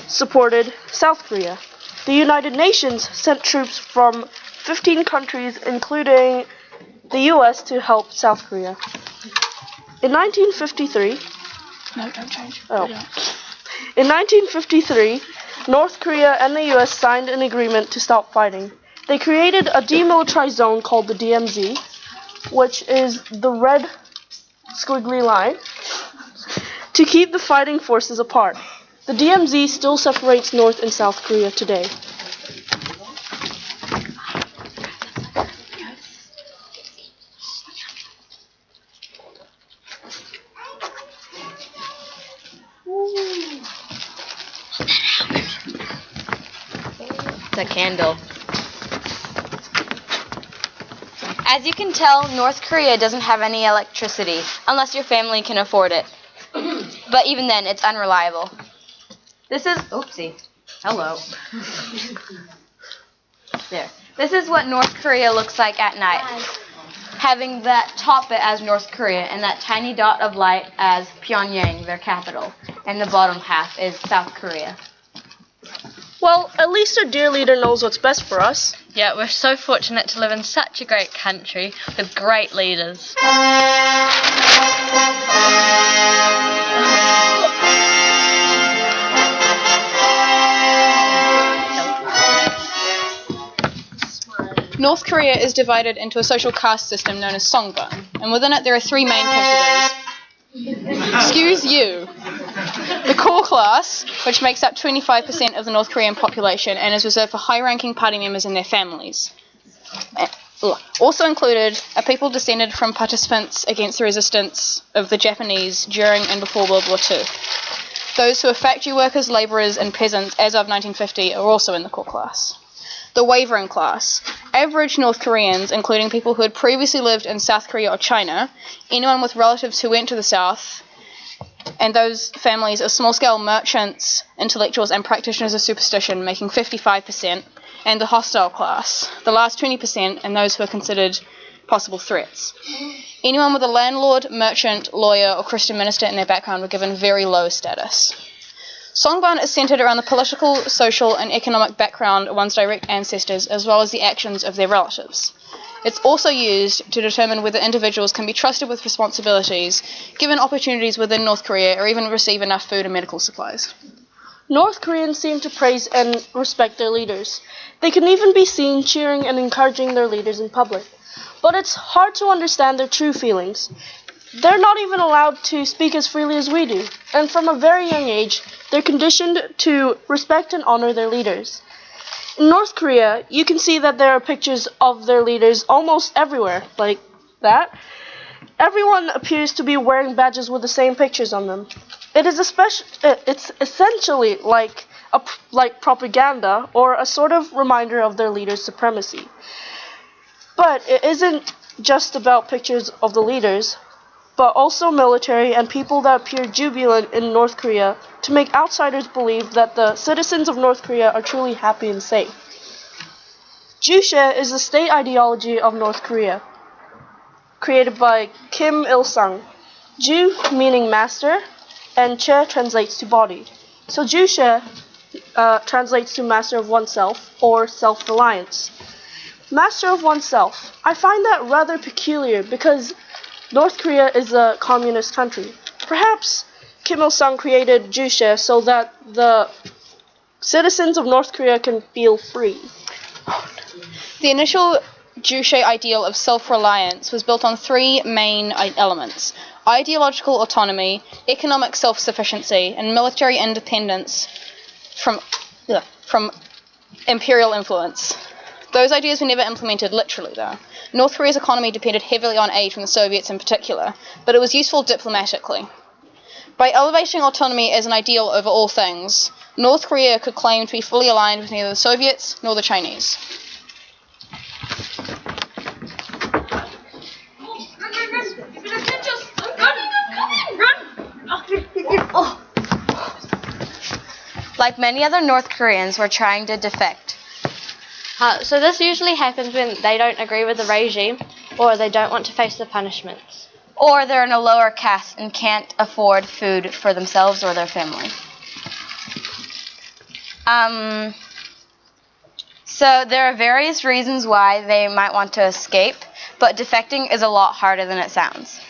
supported South Korea. The United Nations sent troops from 15 countries, including the US, to help South Korea. In 1953, In 1953, North Korea and the US signed an agreement to stop fighting. They created a demilitarized zone called the DMZ, which is the red squiggly line, to keep the fighting forces apart. The DMZ still separates North and South Korea today.
It's a candle. As you can tell, North Korea doesn't have any electricity, unless your family can afford it. But even then, it's unreliable. This is... Oopsie. Hello. There. This is what North Korea looks like at night. Having that top bit as North Korea, and that tiny dot of light as Pyongyang, their capital. And the bottom half is South Korea.
Well, at least our dear leader knows what's best for us.
Yeah, we're so fortunate to live in such a great country with great leaders.
North Korea is divided into a social caste system known as Songbun, and within it there are three main categories. Excuse you. The core class, which makes up 25% of the North Korean population and is reserved for high-ranking party members and their families. Also included are people descended from participants against the resistance of the Japanese during and before World War II. Those who are factory workers, labourers and peasants as of 1950 are also in the core class. The wavering class. Average North Koreans, including people who had previously lived in South Korea or China, anyone with relatives who went to the South, and those families are small-scale merchants, intellectuals and practitioners of superstition, making 55%, and the hostile class, the last 20%, and those who are considered possible threats. Anyone with a landlord, merchant, lawyer or Christian minister in their background were given very low status. Songbun is centered around the political, social, and economic background of one's direct ancestors, as well as the actions of their relatives. It's also used to determine whether individuals can be trusted with responsibilities, given opportunities within North Korea, or even receive enough food and medical supplies.
North Koreans seem to praise and respect their leaders. They can even be seen cheering and encouraging their leaders in public. But it's hard to understand their true feelings. They're not even allowed to speak as freely as we do, and from a very young age, they're conditioned to respect and honor their leaders. In North Korea, you can see that there are pictures of their leaders almost everywhere, like that. Everyone appears to be wearing badges with the same pictures on them. It's essentially like propaganda or a sort of reminder of their leaders' supremacy. But it isn't just about pictures of the leaders, but also military and people that appear jubilant in North Korea to make outsiders believe that the citizens of North Korea are truly happy and safe. Juche is the state ideology of North Korea, created by Kim Il-sung. Ju meaning master, and Che translates to body. So Juche translates to master of oneself or self-reliance. Master of oneself. I find that rather peculiar because North Korea is a communist country. Perhaps Kim Il-sung created Juche so that the citizens of North Korea can feel free.
The initial Juche ideal of self-reliance was built on three main elements: ideological autonomy, economic self-sufficiency, and military independence from imperial influence. Those ideas were never implemented literally, though. North Korea's economy depended heavily on aid from the Soviets in particular, but it was useful diplomatically. By elevating autonomy as an ideal over all things, North Korea could claim to be fully aligned with neither the Soviets nor the Chinese.
Like many other North Koreans were trying to defect.
So this usually happens when they don't agree with the regime or they don't want to face the punishments.
Or they're in a lower caste and can't afford food for themselves or their family. So there are various reasons why they might want to escape, but defecting is a lot harder than it sounds.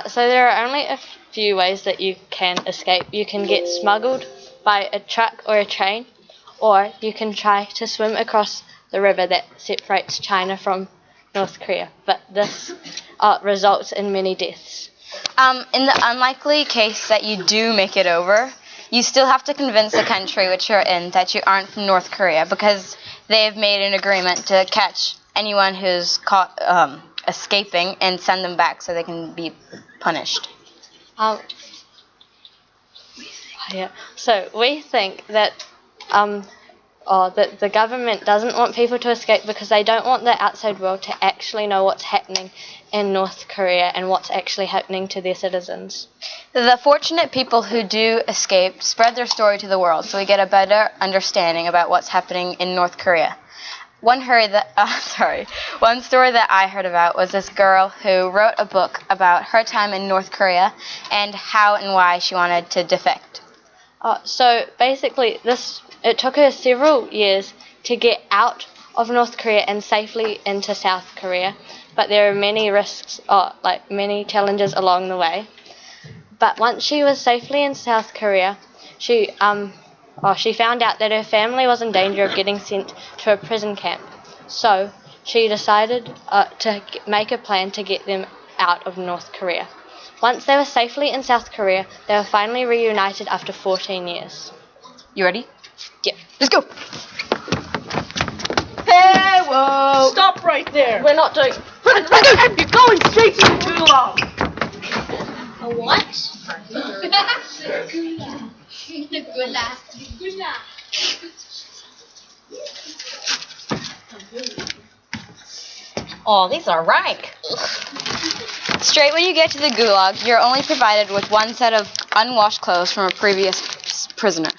So there are only a few ways that you can escape. You can get smuggled by a truck or a train, or you can try to swim across the river that separates China from North Korea. But this results in many deaths.
In the unlikely case that you do make it over, you still have to convince the country which you're in that you aren't from North Korea, because they've made an agreement to catch anyone who's caught escaping and send them back so they can be punished.
Yeah. So we think that that the government doesn't want people to escape because they don't want the outside world to actually know what's happening in North Korea and what's actually happening to their citizens.
The fortunate people who do escape spread their story to the world, so we get a better understanding about what's happening in North Korea. One story that I heard about was this girl who wrote a book about her time in North Korea and how and why she wanted to defect.
So basically, it took her several years to get out of North Korea and safely into South Korea, but there are many risks, many challenges along the way. But once she was safely in South Korea, she found out that her family was in danger of getting sent to a prison camp. So she decided to make a plan to get them out of North Korea. Once they were safely in South Korea, they were finally reunited after 14 years.
You ready?
Yep.
Let's go!
Hey, whoa! Stop right there! We're not doing... You're going straight to the gulag!
A what?
Oh, these are rank. Straight when you get to the gulag, you're only provided with one set of unwashed clothes from a previous prisoner.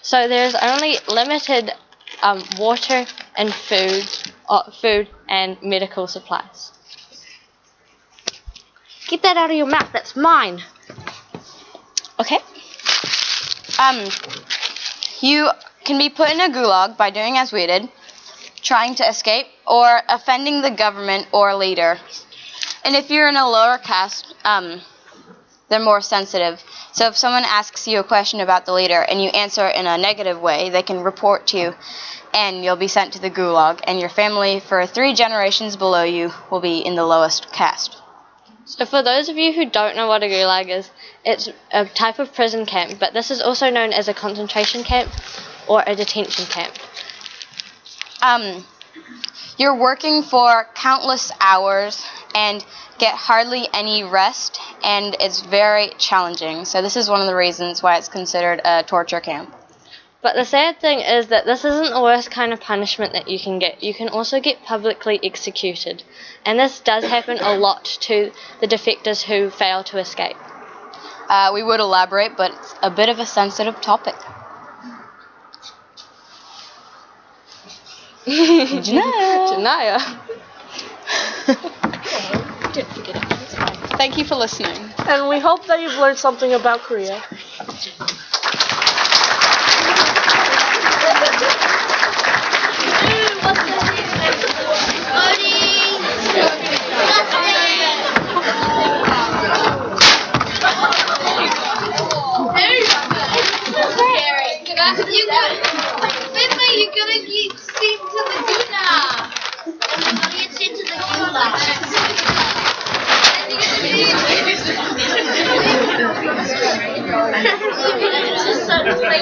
So there's only limited water and food and medical supplies. Get that out of your mouth. That's mine.
Okay. You can be put in a gulag by doing as we did, trying to escape, or offending the government or leader. And if you're in a lower caste,
they're more sensitive. So if someone asks you a question about the leader and you answer it in a negative way, they can report to you and you'll be sent to the gulag, and your family for 3 generations below you will be in the lowest caste.
So for those of you who don't know what a gulag is, it's a type of prison camp, but this is also known as a concentration camp or a detention camp.
You're working for countless hours and get hardly any rest, and it's very challenging. So this is one of the reasons why it's considered a torture camp.
But the sad thing is that this isn't the worst kind of punishment that you can get. You can also get publicly executed. And this does happen a lot to the defectors who fail to escape.
We would elaborate, but it's a bit of a sensitive topic.
Janaya.
Thank you for listening.
And we hope that you've learned something about Korea.
You're gonna get sent to the gulag. You're gonna get sent to the gulag.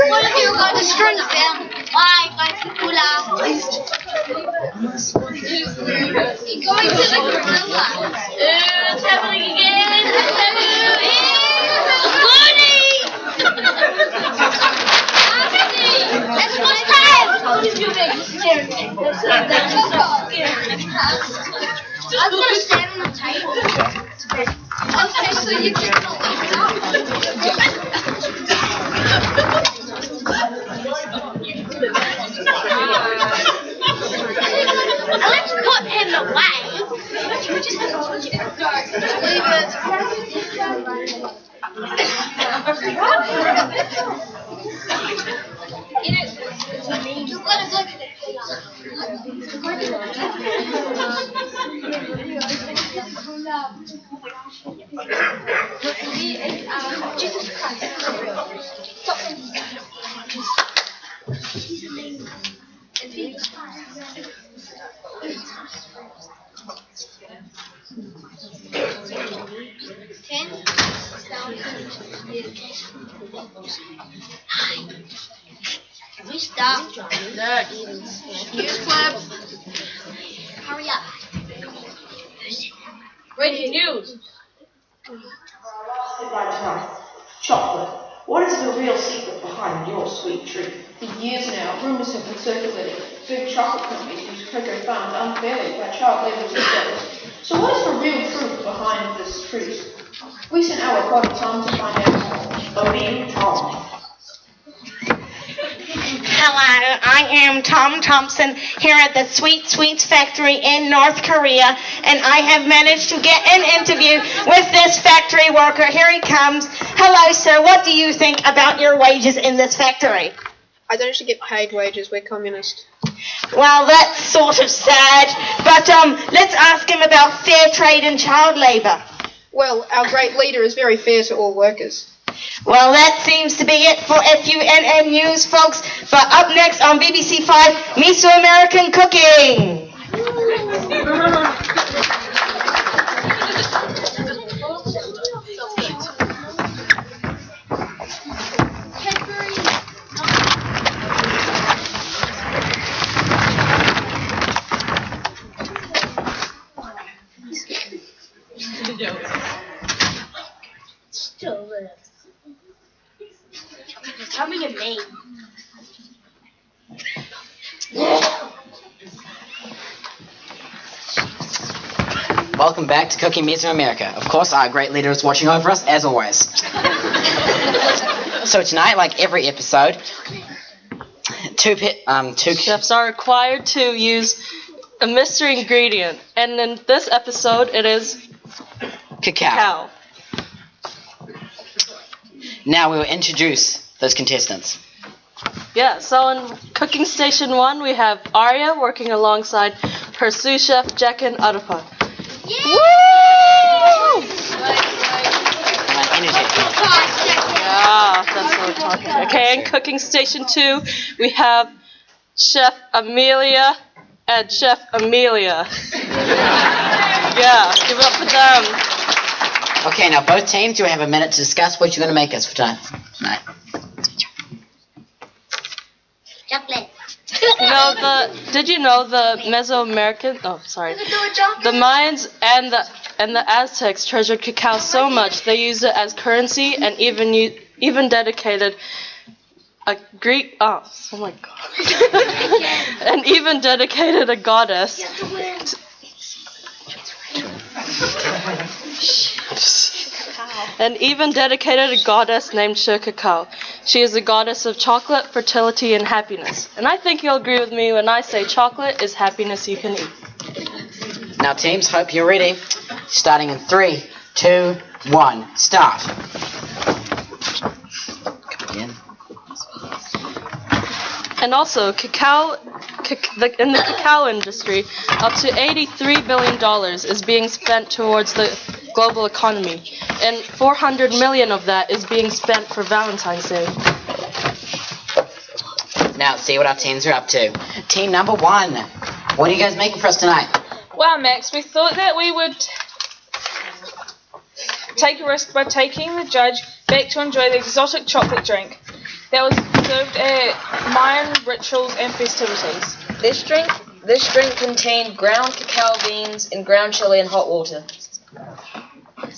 What if you're going to string them? Why going to gulag? You're going to the gorilla. It's happening again. It's happening. That's what's time. I'm gonna stand on the table. Okay, so you can. Let's put him away. Just let him look at it. Jesus Christ. Can we stop? News clip. Hurry up. Breaking news.
Right tonight. Chocolate. What is the real secret behind your sweet treat?
For years now, rumours have been circulating. Big chocolate companies use cocoa farms unfairly by child labour retailers. So what is the real truth behind this treat? We sent our reporter Tom to find out more.
Over to you, Tom.
Hello, I am Tom Thompson here at the Sweet Sweets Factory in North Korea, and I have managed to get an interview with this factory worker. Here he comes. Hello, sir. What do you think about your wages in this factory?
I don't actually get paid wages. We're communist.
Well, that's sort of sad, but let's ask him about fair trade and child labour.
Well, our great leader is very fair to all workers.
Well, that seems to be it for FUNN News, folks. But up next on BBC 5, Mesoamerican Cooking.
Still live. Tell me your name.
Welcome back to Cooking Mesoamerica. Of course, our great leader is watching over us, as always. So tonight, like every episode, Two
chefs are required to use a mystery ingredient, and in this episode, it is
cacao. Now we will introduce those contestants.
Yeah, so in cooking station 1, we have Arya working alongside her sous chef, Jackin Arupa. Woo! Yeah, that's what we're talking about. Okay, in cooking station 2, we have Chef Amelia and Chef Amelia. Yeah, give it up for them.
Okay, now both teams, you have a minute to discuss what you're going to make us for tonight.
Chocolate.
Did you know the Mesoamerican? Oh, sorry. The Mayans and the Aztecs treasured cacao so much they used it as currency and even dedicated a Greek. Oh my God. And even dedicated a goddess. And even dedicated a goddess named Shukakao. She is a goddess of chocolate, fertility, and happiness. And I think you'll agree with me when I say chocolate is happiness you can eat.
Now teams, hope you're ready. Starting in 3, 2, 1, start.
And also, in the cacao industry, up to $83 billion is being spent towards the global economy, and $400 million of that is being spent for Valentine's Day.
Now let's see what our teams are up to. Team number 1, what are you guys making for us tonight?
Well, Max, we thought that we would take a risk by taking the judge back to enjoy the exotic chocolate drink that was served at Mayan rituals and festivities.
This drink contained ground cacao beans and ground chili in hot water.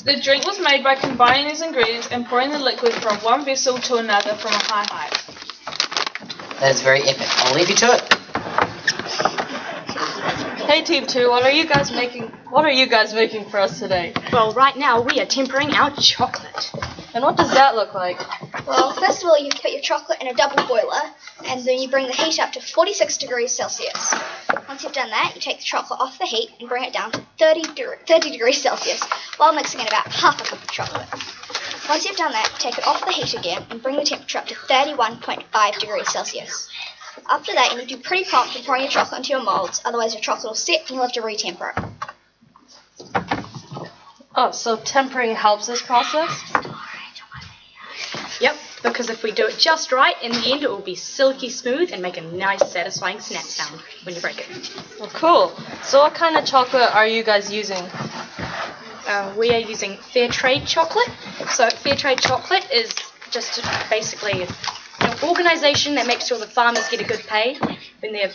The drink was made by combining these ingredients and pouring the liquid from one vessel to another from a high height.
That is very epic. I'll leave you to it.
Hey Team 2, what are you guys making for us today?
Well, right now we are tempering our chocolate.
And what does that look like?
Well, first of all, you put your chocolate in a double boiler, and then you bring the heat up to 46 degrees Celsius. Once you've done that, you take the chocolate off the heat and bring it down to 30 degrees Celsius while mixing in about half a cup of chocolate. Once you've done that, take it off the heat again and bring the temperature up to 31.5 degrees Celsius. After that, you need to be pretty prompt in pouring your chocolate into your molds, otherwise your chocolate will set and you'll have to re-temper it.
Oh, so tempering helps this process?
Yep, because if we do it just right, in the end it will be silky smooth and make a nice satisfying snap sound when you break it.
Well, cool. So what kind of chocolate are you guys using?
We are using fair trade chocolate. So fair trade chocolate is just basically an organisation that makes sure the farmers get a good pay when they're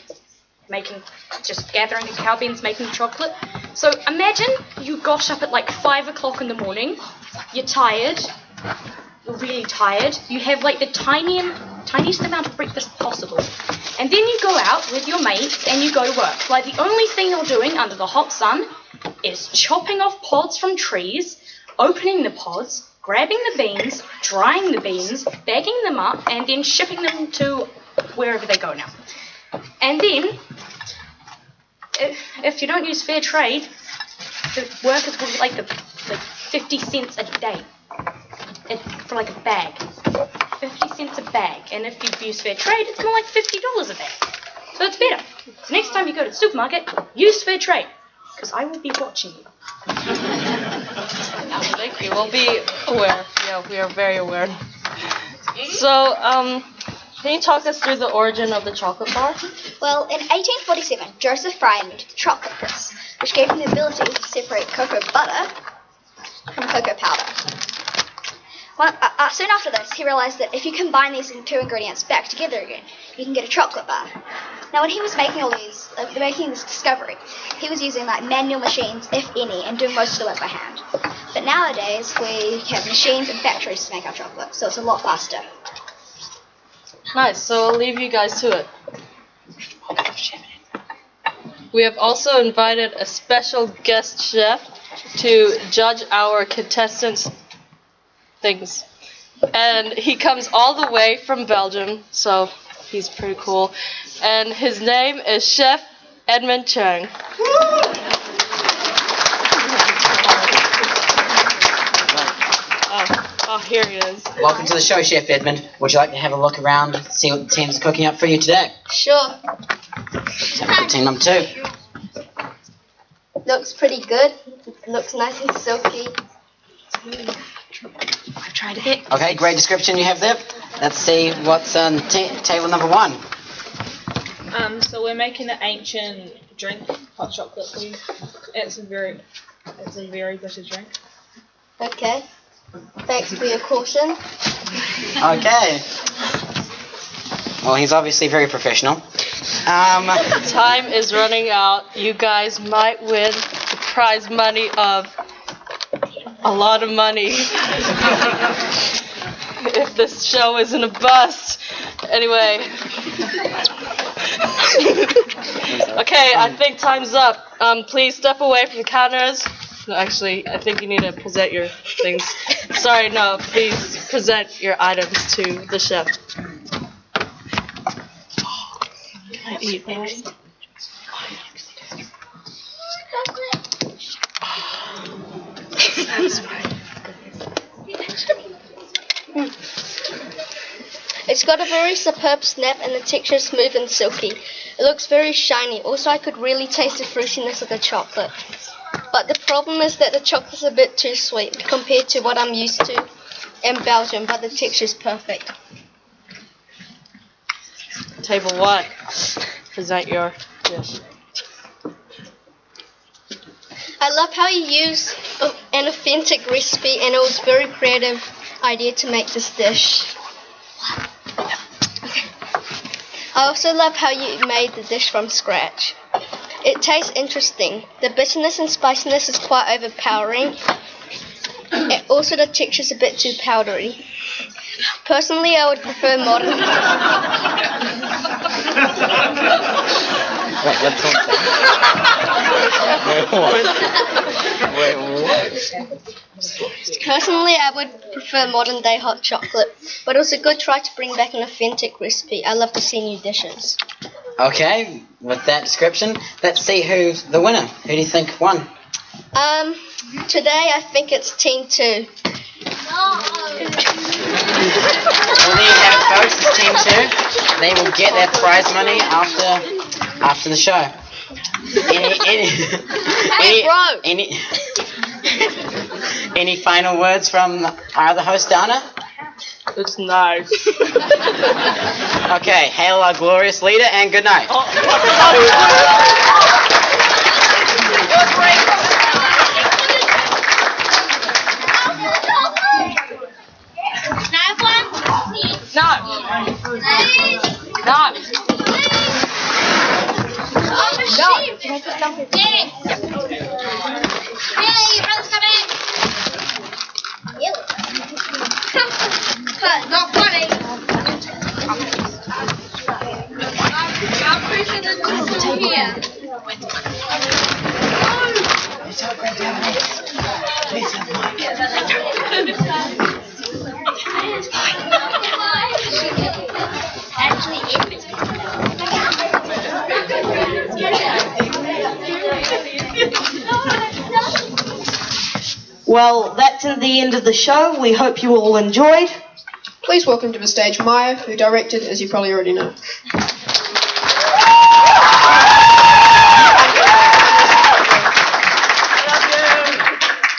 gathering cacao beans, making chocolate. So imagine you got up at like 5 o'clock in the morning, you're tired, you're really tired, you have like the tiniest amount of breakfast possible, and then you go out with your mates and you go to work. Like the only thing you're doing under the hot sun is chopping off pods from trees, opening the pods, grabbing the beans, drying the beans, bagging them up, and then shipping them to wherever they go now. And then, if you don't use fair trade, the workers will get like 50 cents a day for like a bag. 50 cents a bag. And if you use fair trade, it's more like $50 a bag. So it's better. So next time you go to the supermarket, use fair trade. Because I will be watching you.
Thank you. We'll be aware. Yeah, we are very aware. So, can you talk us through the origin of the chocolate bar?
Well, in 1847, Joseph Fry invented the chocolate press, which gave him the ability to separate cocoa butter from cocoa powder. Soon after this, he realized that if you combine these two ingredients back together again, you can get a chocolate bar. Now, when he was making making this discovery, he was using like manual machines, if any, and doing most of the work by hand. But nowadays, we have machines and factories to make our chocolate, so it's a lot faster.
Nice, so I'll leave you guys to it. We have also invited a special guest chef to judge our contestants' things. And he comes all the way from Belgium, so He's pretty cool. And his name is Chef Edmund Chung. Oh, here he is.
Welcome to the show, Chef Edmund. Would you like to have a look around, see what the team's cooking up for you today?
Sure.
Team number 2.
Looks pretty good. Looks nice and silky.
I've tried it.
Okay, great description you have there. Let's see what's on table number 1.
So we're making an ancient drink, hot chocolate, please. It's a very bitter drink.
Okay. Thanks for your caution.
Okay. Well, he's obviously very professional.
Time is running out. You guys might win the prize money of a lot of money. If this show isn't a bust. Anyway. Okay, I think time's up. Please step away from the counters. No, actually, I think you need to present your things. Sorry, no, please present your items to the chef. Can I eat those?
It's got a very superb snap and the texture is smooth and silky. It looks very shiny. Also, I could really taste the fruitiness of the chocolate. But the problem is that the chocolate's a bit too sweet compared to what I'm used to in Belgium, but the texture's perfect.
Table 1. Present your dish.
I love how you use an authentic recipe, and it was a very creative idea to make this dish. I also love how you made the dish from scratch. It tastes interesting. The bitterness and spiciness is quite overpowering. Also, the texture is a bit too powdery. Personally, I would prefer modern.
Wait, what?
Personally, I would prefer modern day hot chocolate, but it was a good try to bring back an authentic recipe. I love to see new dishes.
Okay, with that description, let's see who's the winner. Who do you think won?
Today I think it's Team 2.
Well, there you have it, folks. It's Team 2. They will get their prize money after the show. Any final words from our other host, Dana?
It's nice.
Okay, hail our glorious leader and good night.
Not funny. I'm pretty sure there's just here.
Well, that's the end of the show. We hope you all enjoyed.
Please welcome to the stage Maya, who directed, as you probably already know.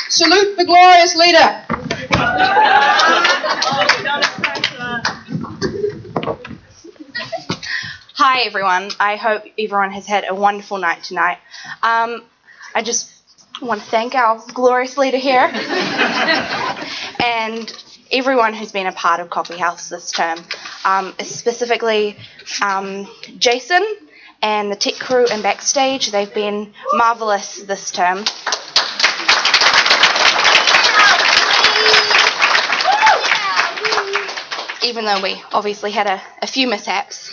Salute the glorious leader.
Hi everyone, I hope everyone has had a wonderful night tonight. I just want to thank our glorious leader here and everyone who's been a part of Coffee House this term, specifically Jason and the tech crew and backstage. They've been marvellous this term. Even though we obviously had a few mishaps.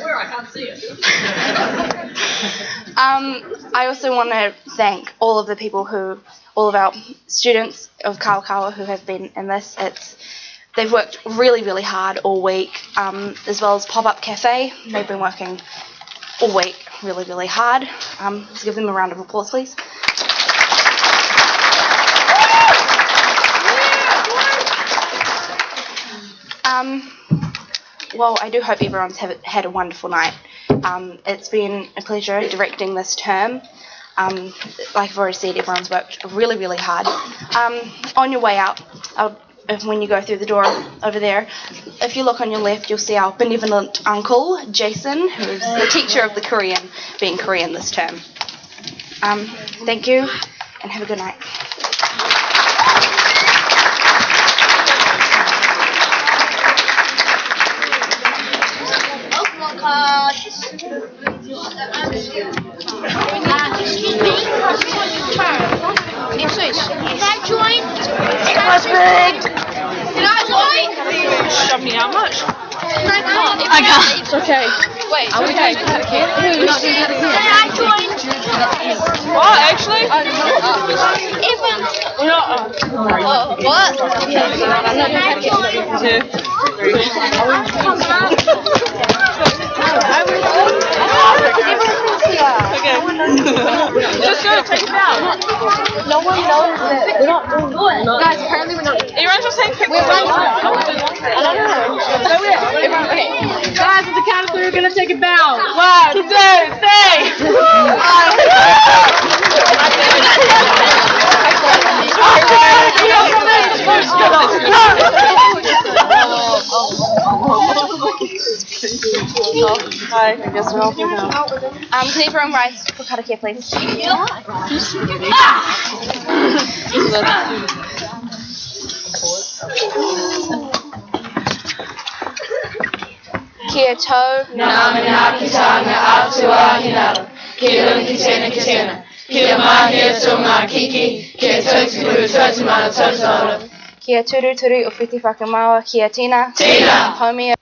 Where I can't see it.
I also want to thank all of our students of Kawakawa who have been in this. They've worked really, really hard all week, as well as Pop-Up Cafe. They've been working all week really, really hard. Let's give them a round of applause, please. Well, I do hope everyone's had a wonderful night. It's been a pleasure directing this term. Like I've already said, everyone's worked really, really hard. On your way out, when you go through the door over there, if you look on your left, you'll see our benevolent uncle, Jason, who's the teacher of the Korean, being Korean this term. Thank you, and have a good night.
Excuse me. Can I join? Can I join?
Shove me how much?
I can't.
It's okay.
Wait.
Are we doing
Can I join?
What, actually?
Everyone's.
We're not.
What?
Just go, take it out.
No one knows that we're not doing it. Guys, apparently we're not.
Everyone's just saying
We're running. I don't know. Okay.
Guys, at the count of three, we're gonna take a bow.
1, 2, 3. Hi, I guess we're all here now.
Can everyone rise for karaoke, please? Kia to
Namina kitanga atua hinalo. Kila kitena. Kia mahia tunga kiki. Kia tuturu tutumana tutolo.
Kia turu turu uwhiti whakamaua, kia tina.
Tina.
Homie.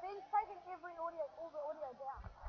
Ben's taking all the audio down.